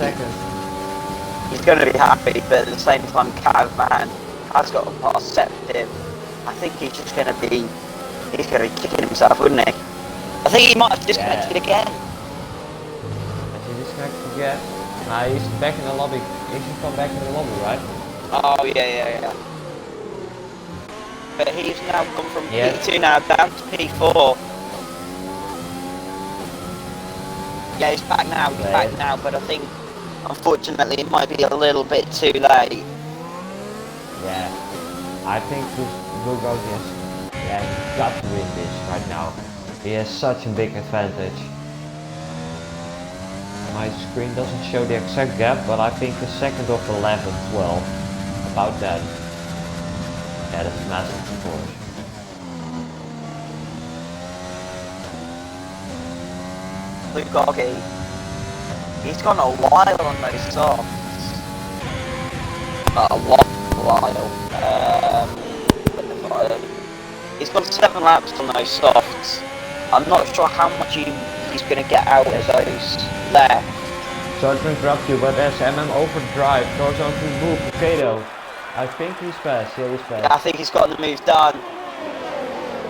He's gonna be happy, but at the same time, Catman has got past Septim. I think he's just gonna be... He's gonna be kicking himself, wouldn't he? I think he might have disconnected again. Has he disconnected again? Nah, he's back in the lobby. He should come back in the lobby, right? Oh, yeah. But he's now gone from P2 now down to P4. Yeah, he's back now, but I think, unfortunately, it might be a little bit too late. Yeah, I think Blue Goldie he's got to win this right now. He has such a big advantage. My screen doesn't show the exact gap, but I think a second of 11, 12. About that. Yeah, that's massive, of course. Blue Goldie, he's gone a while on those softs. A while. He's got 7 laps on those softs. I'm not sure how much he's going to get out of those left. Sorry to interrupt you, but as MM Overdrive goes on to move Kato, I think he's fast. Yeah, he's fast. I think he's got the move done.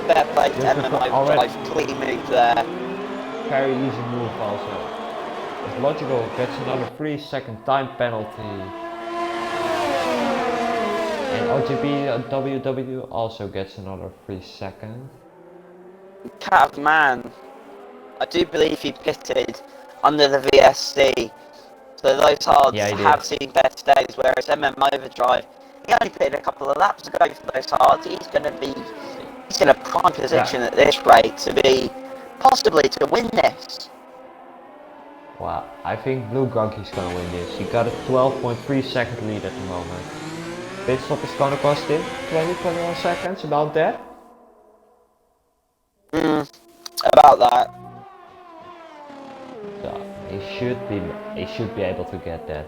Fair play to MM Overdrive, clean move there. Very easy move also. It's logical, gets another 3-second time penalty. And GdubVdub also gets another 3 seconds. Catman, I do believe he pitted under the VSC. So those hards have seen better days, whereas MM Overdrive, he only pitted a couple of laps ago for those hards. He's in a prime position at this rate to be possibly to win this. Wow, I think Blue Goggie's gonna win this. He got a 12.3 second lead at the moment. Pit stop is gonna cost him 20-21 seconds, about that? About that. So he should be able to get that.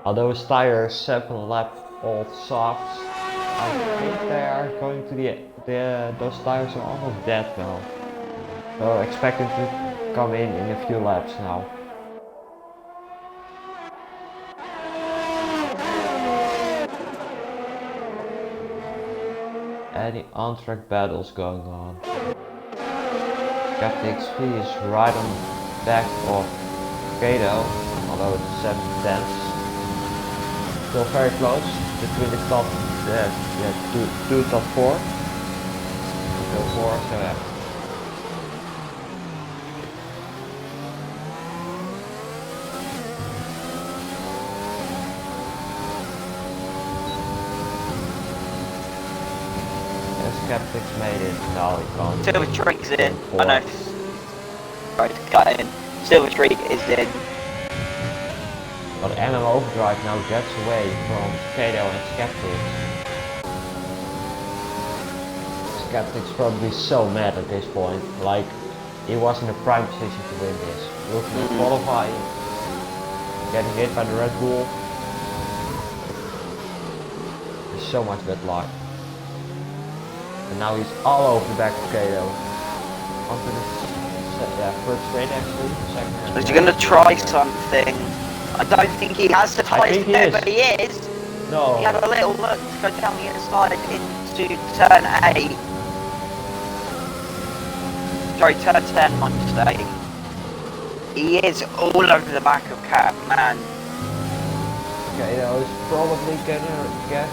Although his tires 7 lap old softs, I think they are going to those tires are almost dead now. So expect him to come in a few laps now. Any on-track battles going on. Captain XP is right on the back of Kato, although it's 7 tenths. Still very close between the top, two top 4. Still 4, so yeah. Skeptics made it. No, he can't. Silver Streak's in. I know. Right to cut in. Silver Streak is in. But MM Overdrive now gets away from Kato and Skeptics. Skeptics probably so mad at this point. Like, he was in a prime position to win this. Looking at qualifying, getting hit by the Red Bull. There's so much bad luck. And now he's all over the back of Kato. Onto the first straight actually. Second. Is he going to try something? I don't think he has the tyres to do it, but he is. No. He had a little look to go down the inside into turn 8. Sorry, turn 10, my mistake. He is all over the back of Catman. Kato is probably gonna get.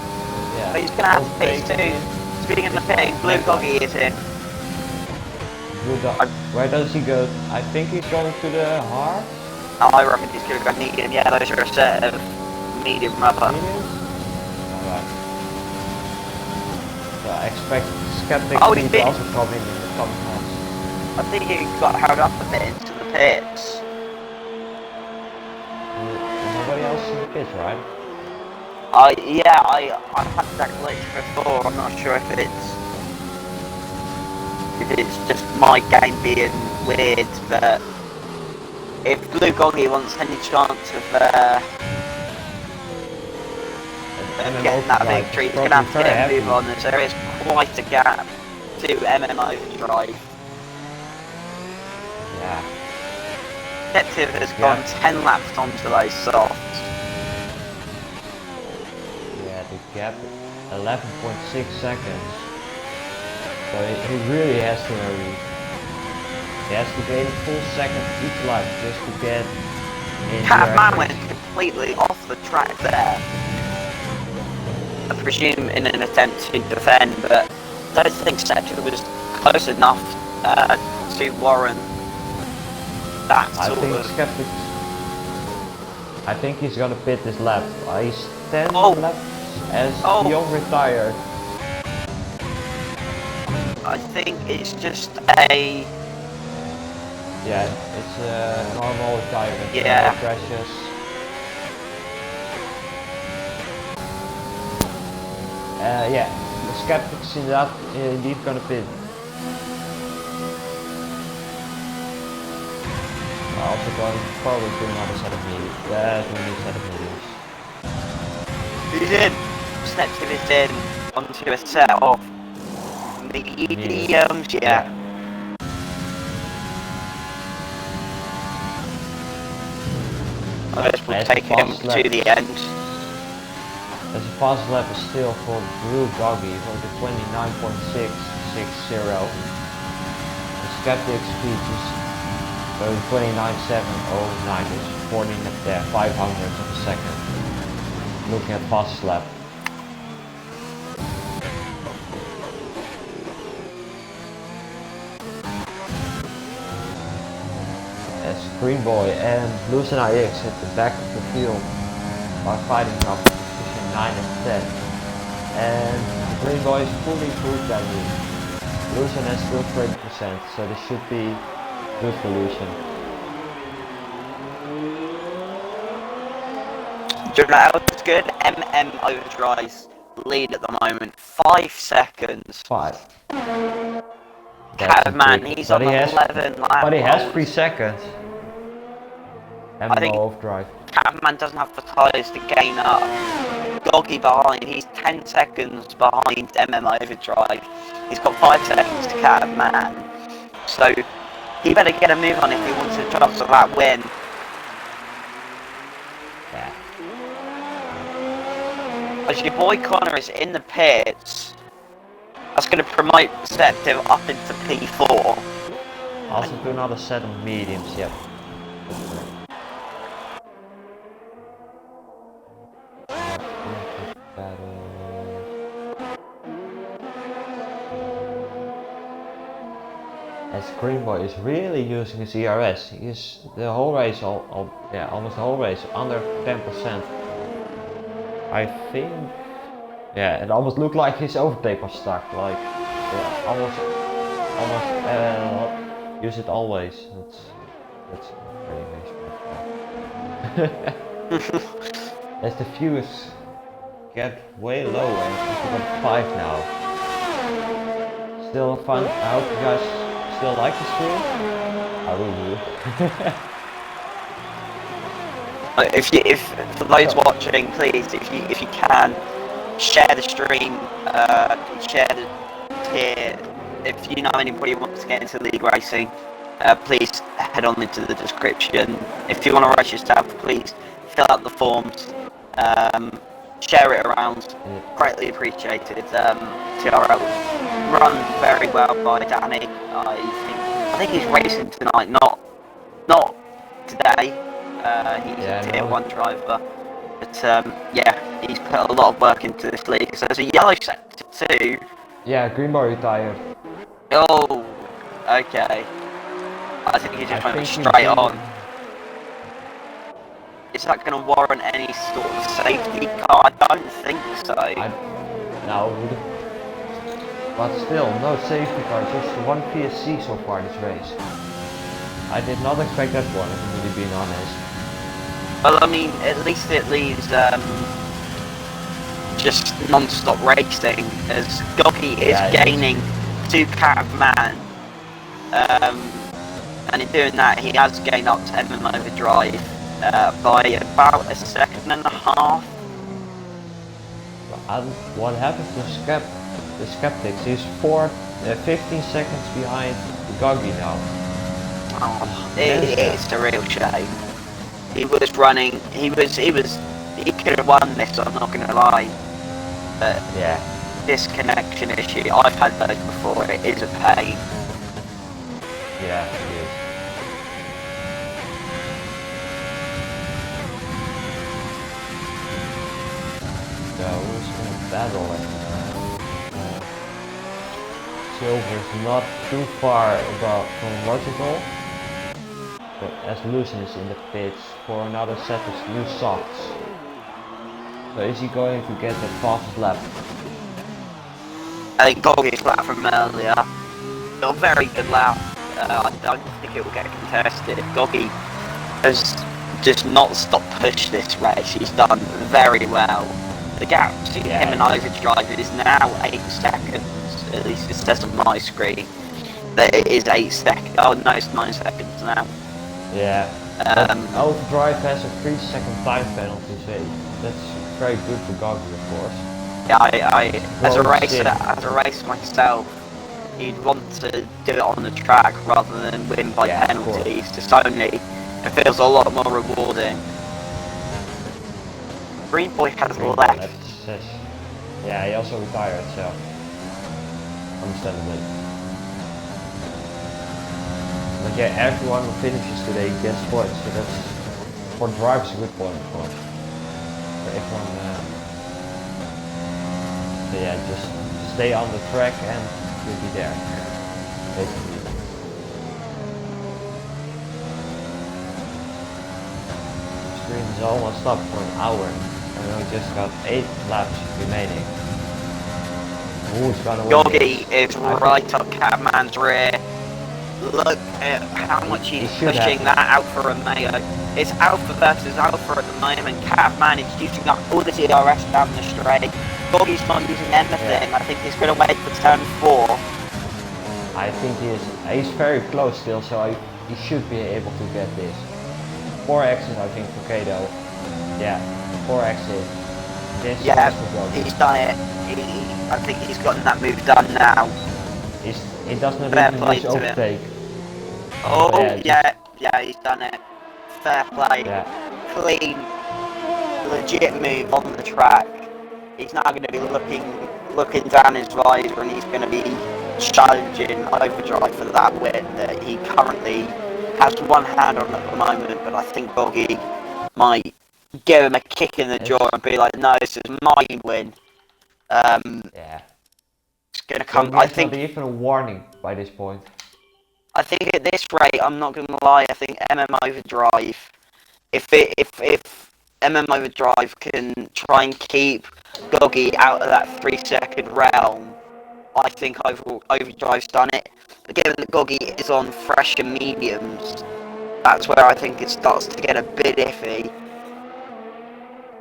Yeah. But he's going to have to pace too. Speaking of the pit, Blue Doggy is in. Where does he go? I think he's going to the hard. I reckon he's going to go medium. Yeah, those are a set of medium rubber. Alright. So I expect Skeptic to also come in the coming months. I think he got held up a bit into the pits. Nobody else in the pits, right? Yeah, I've had that glitch before. I'm not sure if it's just my game being weird, but if Blue Goggy wants any chance of getting that victory, he's going to have to get a move on, as there is quite a gap to MM Overdrive. Yeah. Detective has gone 10 laps onto those softs. Yeah, the gap 11.6 seconds. So he really has to hurry. He has to gain a full second each lap just to get in. Catman went completely off the track there. I presume in an attempt to defend, but I don't think Septic was close enough to warrant that sort of... Skeptic. I think he's gonna pit this lap. He's 10 laps as Dion retired. I think it's just a... Yeah, it's a normal retirement. Yeah. No crashes. Yeah, the Skeptics in that indeed gonna pit. Also going probably to another set of mediums. He's in! Snapchat is in onto a set of mediums, yeah. This will take him to the end. As a fast lap is still for Blue Doggy for the 29.660. The Skeptic speed is 29.709, is 14 500 of a second. Looking at fast lap. As Green Boy and Lucen IX at the back of the field are fighting up position 9 and 10. And Green Boy is fully improved that week. Lucen has still 20%, so this should be good for Lucen. Journal's good. MM Overdrive's lead at the moment. 5 seconds. 5. Catman, he's on 11 laps. But he has 3 seconds. MM Overdrive. Catman doesn't have the tyres to gain up. Doggy behind, he's 10 seconds behind MM Overdrive. He's got 5 seconds to Catman. So he better get a move on if he wants a chance at that win. Yeah. As your boy Connor is in the pits, that's going to promote Perceptive up into P4. Also do another set of mediums, yep. As Green Boy is really using his ERS, he is the whole race, almost the whole race, under 10%. I think, yeah, it almost looked like his overtake was stuck, like, yeah, almost, use it always. That's very nice. As the views get way lower, and it's 5 now. Still fun. I hope you guys still like the stream. I really do. If for those watching, please, if you can, share the stream, share the tier. If you know anybody who wants to get into league racing, please head on into the description. If you want to race yourself, please fill out the forms, share it around. Greatly appreciated. TRL run very well by Danny. I think he's racing tonight, not today. He's a tier 1 driver, but yeah, he's put a lot of work into this league. So there's a yellow sector too. Yeah, Greenbar retired. Oh, okay. I think he just went straight on. Is that going to warrant any sort of safety car? I don't think so. No. But still, no safety car, just one PSC so far this race. I did not expect that one, if I'm really being honest. Well, I mean, at least it leaves just non-stop racing, as Goggy is gaining 2 Catman. And in doing that, he has gained up to MM Overdrive by about 1.5 seconds. And what happens to the Skeptics? He's 15 seconds behind Goggy now. Oh, it's a real shame. He was running. He could have won this. I'm not gonna lie. But yeah, this connection issue, I've had those before. It is a pain. Yeah, it is. So who's gonna battle it? Silver's not too far above chronological, but as Lucien is in the pits for another set of new softs. So is he going to get the fastest lap? I think Goggy's lap from earlier, a very good lap. I don't think it will get contested. Goggy has just not stopped push this race. He's done very well. The gap between him and Overdrive is now 8 seconds. At least it says on my screen that it is 8 seconds. Oh no, it's 9 seconds now. Yeah. Overdrive has a 3-second time penalty, so that's very good for Goggy, of course. Yeah, as a racer myself, you'd want to do it on the track rather than win by penalties. It feels a lot more rewarding. Green Boy has left. Yeah, he also retired, so understandably. But yeah, everyone who finishes today gets points, so that's for drivers a good point, of course. For everyone, so yeah, just stay on the track and you'll be there, basically. The screen is almost up for an hour, and we just got 8 laps remaining. Who's gonna win? Goggy is right up Catman's rear. Look at how much he's pushing that Alpha Romeo. It's Alpha versus Alpha at the moment. Catman is using up all the DRS down the straight. Goggy's not using anything. I think he's going to wait for turn 4. I think he's very close still, so he should be able to get this. 4 exits, I think, for Kato. Yeah, 4 exits. This he's done it. I think he's gotten that move done now. He does not even use overtake. Oh, yeah, he's done it. Fair play. Yeah. Clean, legit move on the track. He's now going to be looking down his visor, and he's going to be challenging Overdrive for that win that he currently has one hand on at the moment. But I think Goggy might give him a kick in the jaw and be like, "No, this is my win." Yeah. It's going to come. I think not even a warning by this point. I think at this rate, I'm not going to lie. I think MM Overdrive, if MM Overdrive can try and keep Goggy out of that 3-second realm, I think Overdrive's done it. But given that Goggy is on fresher mediums, that's where I think it starts to get a bit iffy.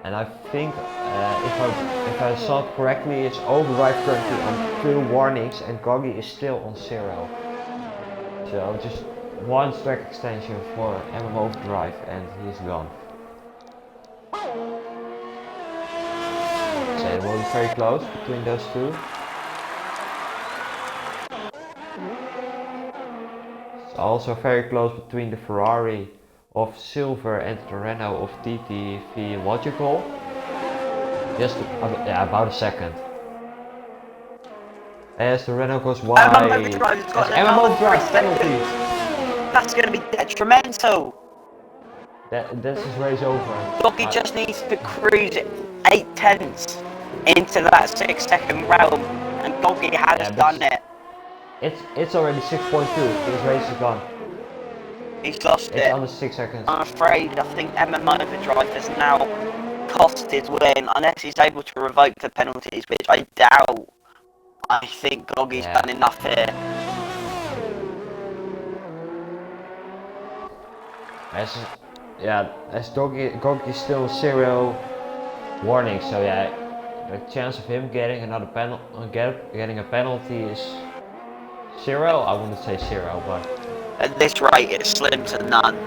And I think, if I saw it correctly, it's Overdrive currently on 2 warnings and Goggy is still on 0. So just one track extension for MMO Drive and he's gone. So it will be very close between those two. It's also very close between the Ferrari of Silver and the Renault of TTV Logical. Just about a second. As the Renault goes wide, as MMO Drive penalty. That's going to be detrimental. This is race over. Doggy just needs to cruise 8 tenths into that 6 second realm, and Doggy has done it. It's already 6.2. This race is gone. He's lost it. It's under 6 seconds. I'm afraid. I think MMO Overdrive has now cost his win, unless he's able to revoke the penalties, which I doubt. I think Goggy's done enough here. As Goggy's still 0 warning, so yeah, the chance of him getting another getting a penalty is 0. I wouldn't say 0, but at this rate, it's slim to none.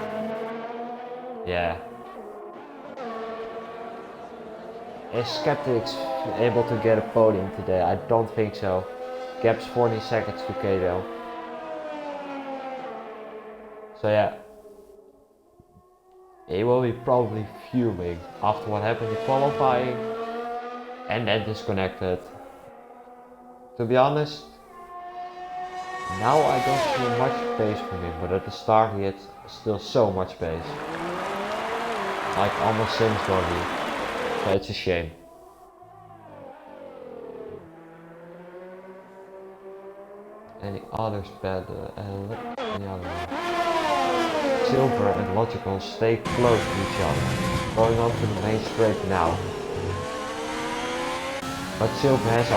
Yeah. Is Skeptics able to get a podium today? I don't think so. Gaps 40 seconds to Kato. So yeah. He will be probably fuming after what happened in qualifying and then disconnected. To be honest, now I don't see much pace from him, but at the start he had still so much pace. Like almost Sims Doggy. So it's a shame. Any others bad? Any other one? Silver and Logical stay close to each other, going on to the main straight now. But Silver has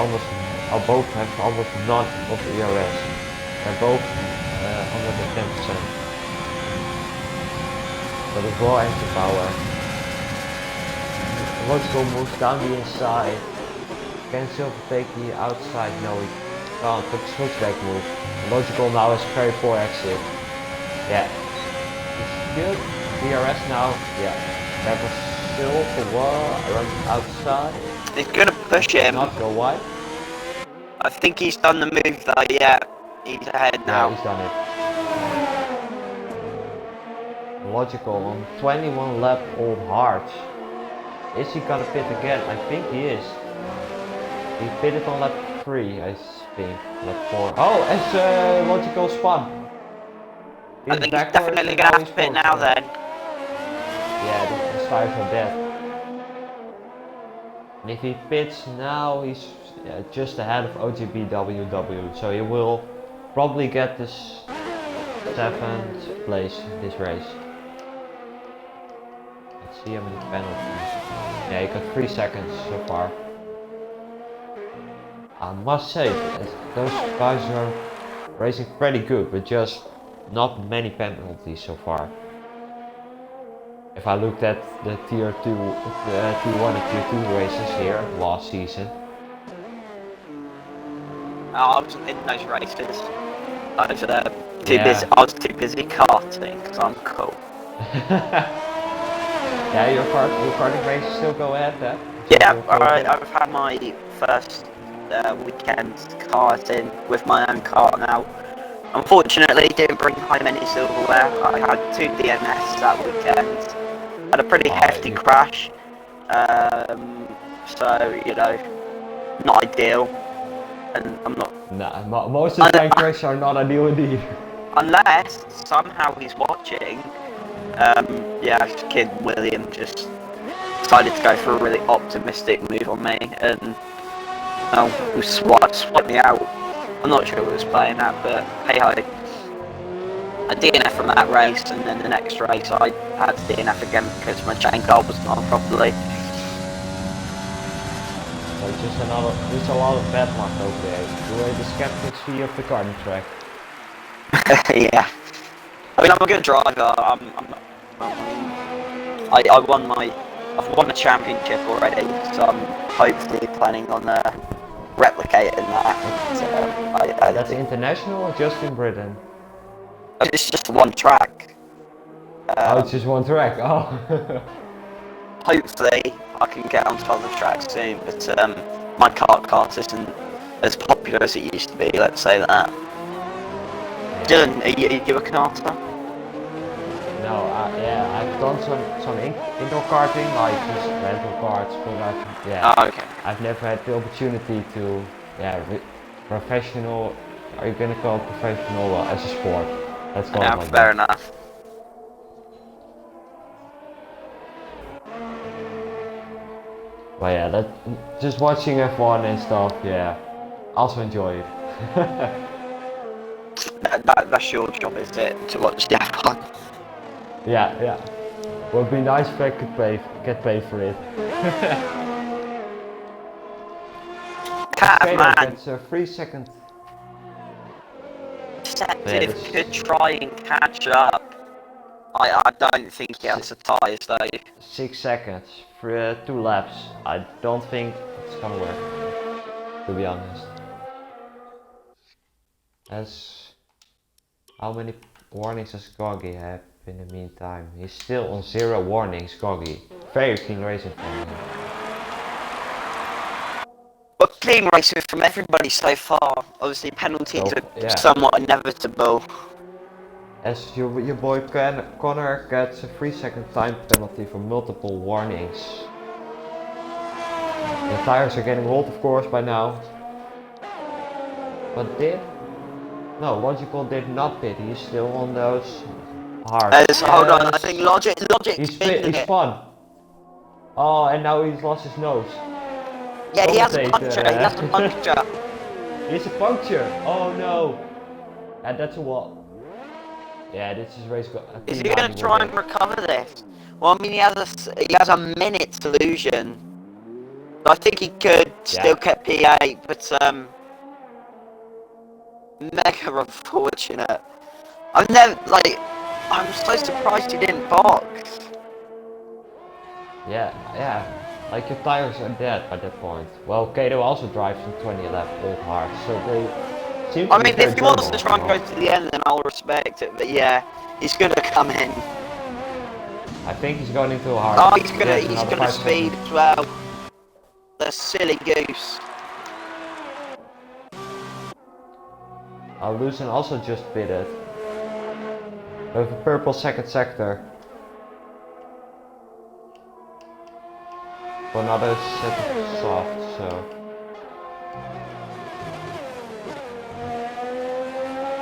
both have almost none of the ERS. They're both under the 10%. But as well engine power. Logical moves down the inside. Can Silver take the outside? No, he can't. Took a switchback move. Logical now has very poor exit. Yeah. Good. DRS now. Yeah. That was Silver runs outside. He's gonna push him. Not go wide. I think he's done the move though, yeah. He's ahead now. Yeah, he's done it. Logical on 21 lap old hards. Is he gonna pit again? I think he is. He pitted on lap 3, I think. Lap 4. Oh, as Logical spun. I think he's definitely gonna have to pit now then. Yeah, the tires are dead. And if he pits now, he's just ahead of GdubVdub, so he will probably get this 7th place in this race. Let's see how many penalties. Yeah, he got 3 seconds so far. I must say, those guys are racing pretty good, but just not many penalties so far. If I looked at the tier 2, T1 and tier 2 races here last season. I was in those races. I was too busy. I was too busy karting because I'm cool. Yeah, your karting races still go ahead then? Yeah, I've had my first weekend karting with my own car now. Unfortunately, didn't bring home any silverware. I had 2 DNS that weekend. Had a pretty hefty crash. So, you know, not ideal. And I'm not... Nah, most of the time crashes are not ideal indeed. Unless somehow he's watching. Yeah, kid William just decided to go for a really optimistic move on me and he swiped me out. I'm not sure what he was playing at, but hey ho. I DNF from that race, and then the next race I had to DNF again because my chain guard wasn't on properly. So just a lot of bad luck over there. The way the Skeptics fee of the karting track. Yeah. I mean, I'm a good driver. I've won a championship already, so I'm hopefully planning on replicating that. So, That's international or just in Britain? It's just one track. Oh, it's just one track. Oh. Hopefully, I can get onto other tracks soon, but my kart isn't as popular as it used to be, let's say that. Dylan, are you a karter? No, yeah, I've done some indoor karting, like just rental karts, but Oh, okay. I've never had the opportunity to, professional. Are you gonna call it professional as a sport? Let's call it like Fair that. enough. But yeah, just watching F1 and stuff, yeah, also enjoy it. That's your job, is it? To watch the F1? Yeah. Would be nice if I could get paid for it. Okay, Man, that's a 3 second. Deceptive could try and catch up. I don't think he has the tyres though. 6 seconds for 2 laps. I don't think it's gonna work, to be honest. How many warnings does Goggy have in the meantime? He's still on 0 warnings, Goggy. Very clean racing from him. But clean racing from everybody so far. Obviously penalties are somewhat inevitable. As your boy Connor gets a 3 second time penalty for multiple warnings. The tires are getting old, of course, by now. But Logical did not pit. He's still on those hard. Hold on, I think Logic He's spun. Oh, and now he's lost his nose. Yeah, he has a puncture. He has a puncture. He has a puncture. Oh no. And that's a what? Yeah, this is race. Is he going to try and recover this? Well, I mean, he has a minute to lose. I think he could still get P8, but mega unfortunate. I'm so surprised he didn't box. Yeah, like your tires are dead by that point. Well, Kato also drives in 2011 old hard, so they seem to be if he wants to try and go to the end, then I'll respect it, but yeah, he's gonna come in. I think he's going into a hard. Oh, he's gonna speed as well. The silly goose. Lucen also just pitted. With a purple second sector. For another set of soft, so.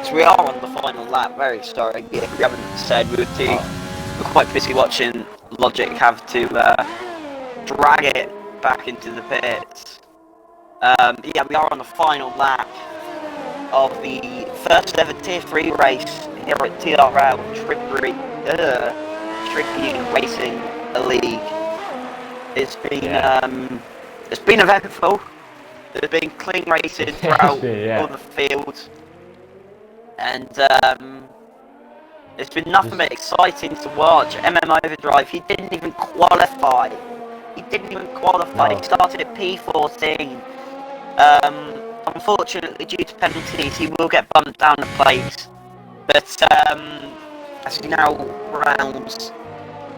So we are on the final lap, very sorry. We haven't said we're quite busy watching Logic have to drag it back into the pits. Yeah, we are on the final lap of the first ever Tier 3 race here at TRL, Tribune Racing League. It's been eventful. There's been clean racing throughout all the fields, and it's been nothing but exciting to watch. Overdrive, he didn't even qualify. He started at P14. Unfortunately, due to penalties, he will get bumped down the place. But as he now rounds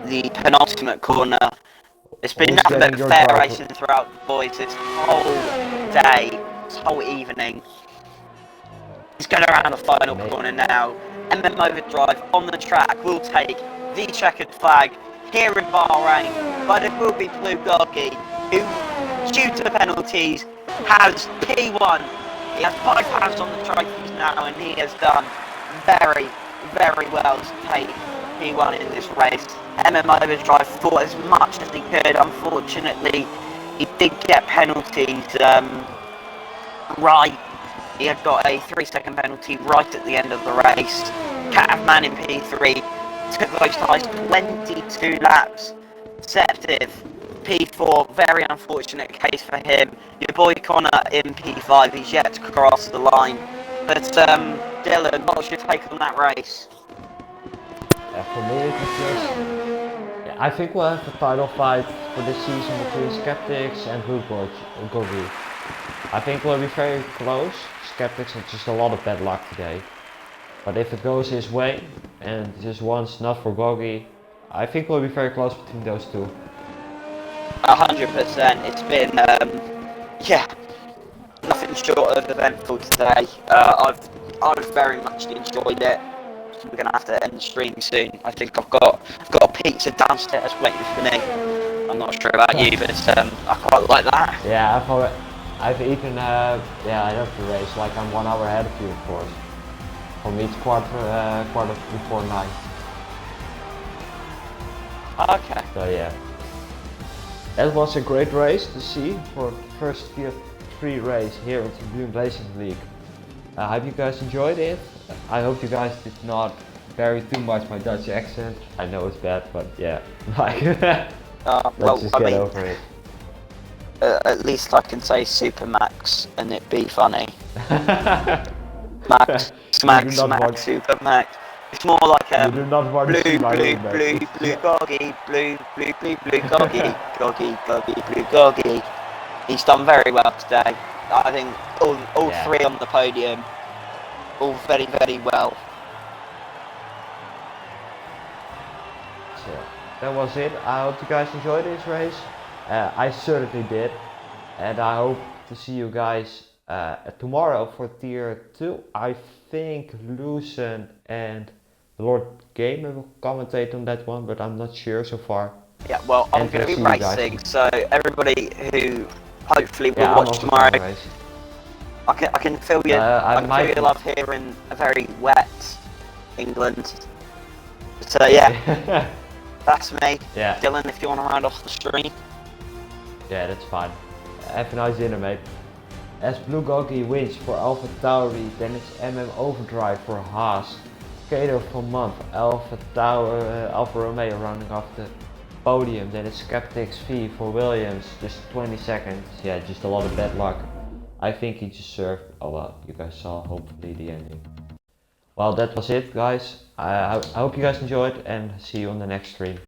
the penultimate corner, it's been nothing but fair racing throughout the boys this whole day, this whole evening. He's going around the final corner now. Overdrive on the track will take the checkered flag here in Bahrain, but it will be Blue Goggy, who, due to penalties, has P1. He has 5 pounds on the trophies now, and he has done very, very well to take P1 in this race. Overdrive fought as much as he could. Unfortunately, he did get penalties right. He had got a 3 second penalty right at the end of the race. Catman in P3 took those ties 22 laps. Deceptive P4, very unfortunate case for him. Your boy Connor in P5, he's yet to cross the line. But Dylan, what's your take on that race? For me, it was just... I think we'll have a title fight for this season between Skeptics and Gogi. I think we'll be very close. Skeptics had just a lot of bad luck today. But if it goes his way and just once not for Goggy, I think we'll be very close between those two. 100%. It's been, yeah, nothing short of eventful today. I've very much enjoyed it. We're gonna have to end the stream soon. I think I've got a pizza downstairs waiting for me. I'm not sure about you, but I quite like that. Yeah, I've eaten. Yeah, I love the race. Like I'm 1 hour ahead of you, of course. For me, it's quarter before 9. Okay. So yeah, that was a great race to see for the first Tier 3 race here at the Tribune Racing League. I hope you guys enjoyed it. I hope you guys did not vary too much my Dutch accent. I know it's bad, but yeah, like let's just get over it. At least I can say Supermax and it be funny. Max, Supermax. It's more like a blue goggy, blue goggy. He's done very well today. I think all three on the podium, all very, very well. So that was it. I hope you guys enjoyed this race. I certainly did, and I hope to see you guys tomorrow for Tier 2. I think Lucen and Lord Gamer will commentate on that one, but I'm not sure so far. Yeah, well, I'm going to be racing, so everybody who hopefully will watch tomorrow, I can feel you. I can feel your love here in a very wet England. So yeah, that's me. Yeah. Dylan, if you want to round off the stream. Yeah, that's fine. Have a nice dinner, mate. As Blue Goggy wins for Alpha Tauri, then it's Overdrive for Haas. Kato for Month, Alfa Romeo rounding off the podium. Then it's Skeptics V for Williams, just 20 seconds. Yeah, just a lot of bad luck. I think he just served. Oh well, you guys saw hopefully the ending. Well, that was it, guys. I hope you guys enjoyed and see you on the next stream.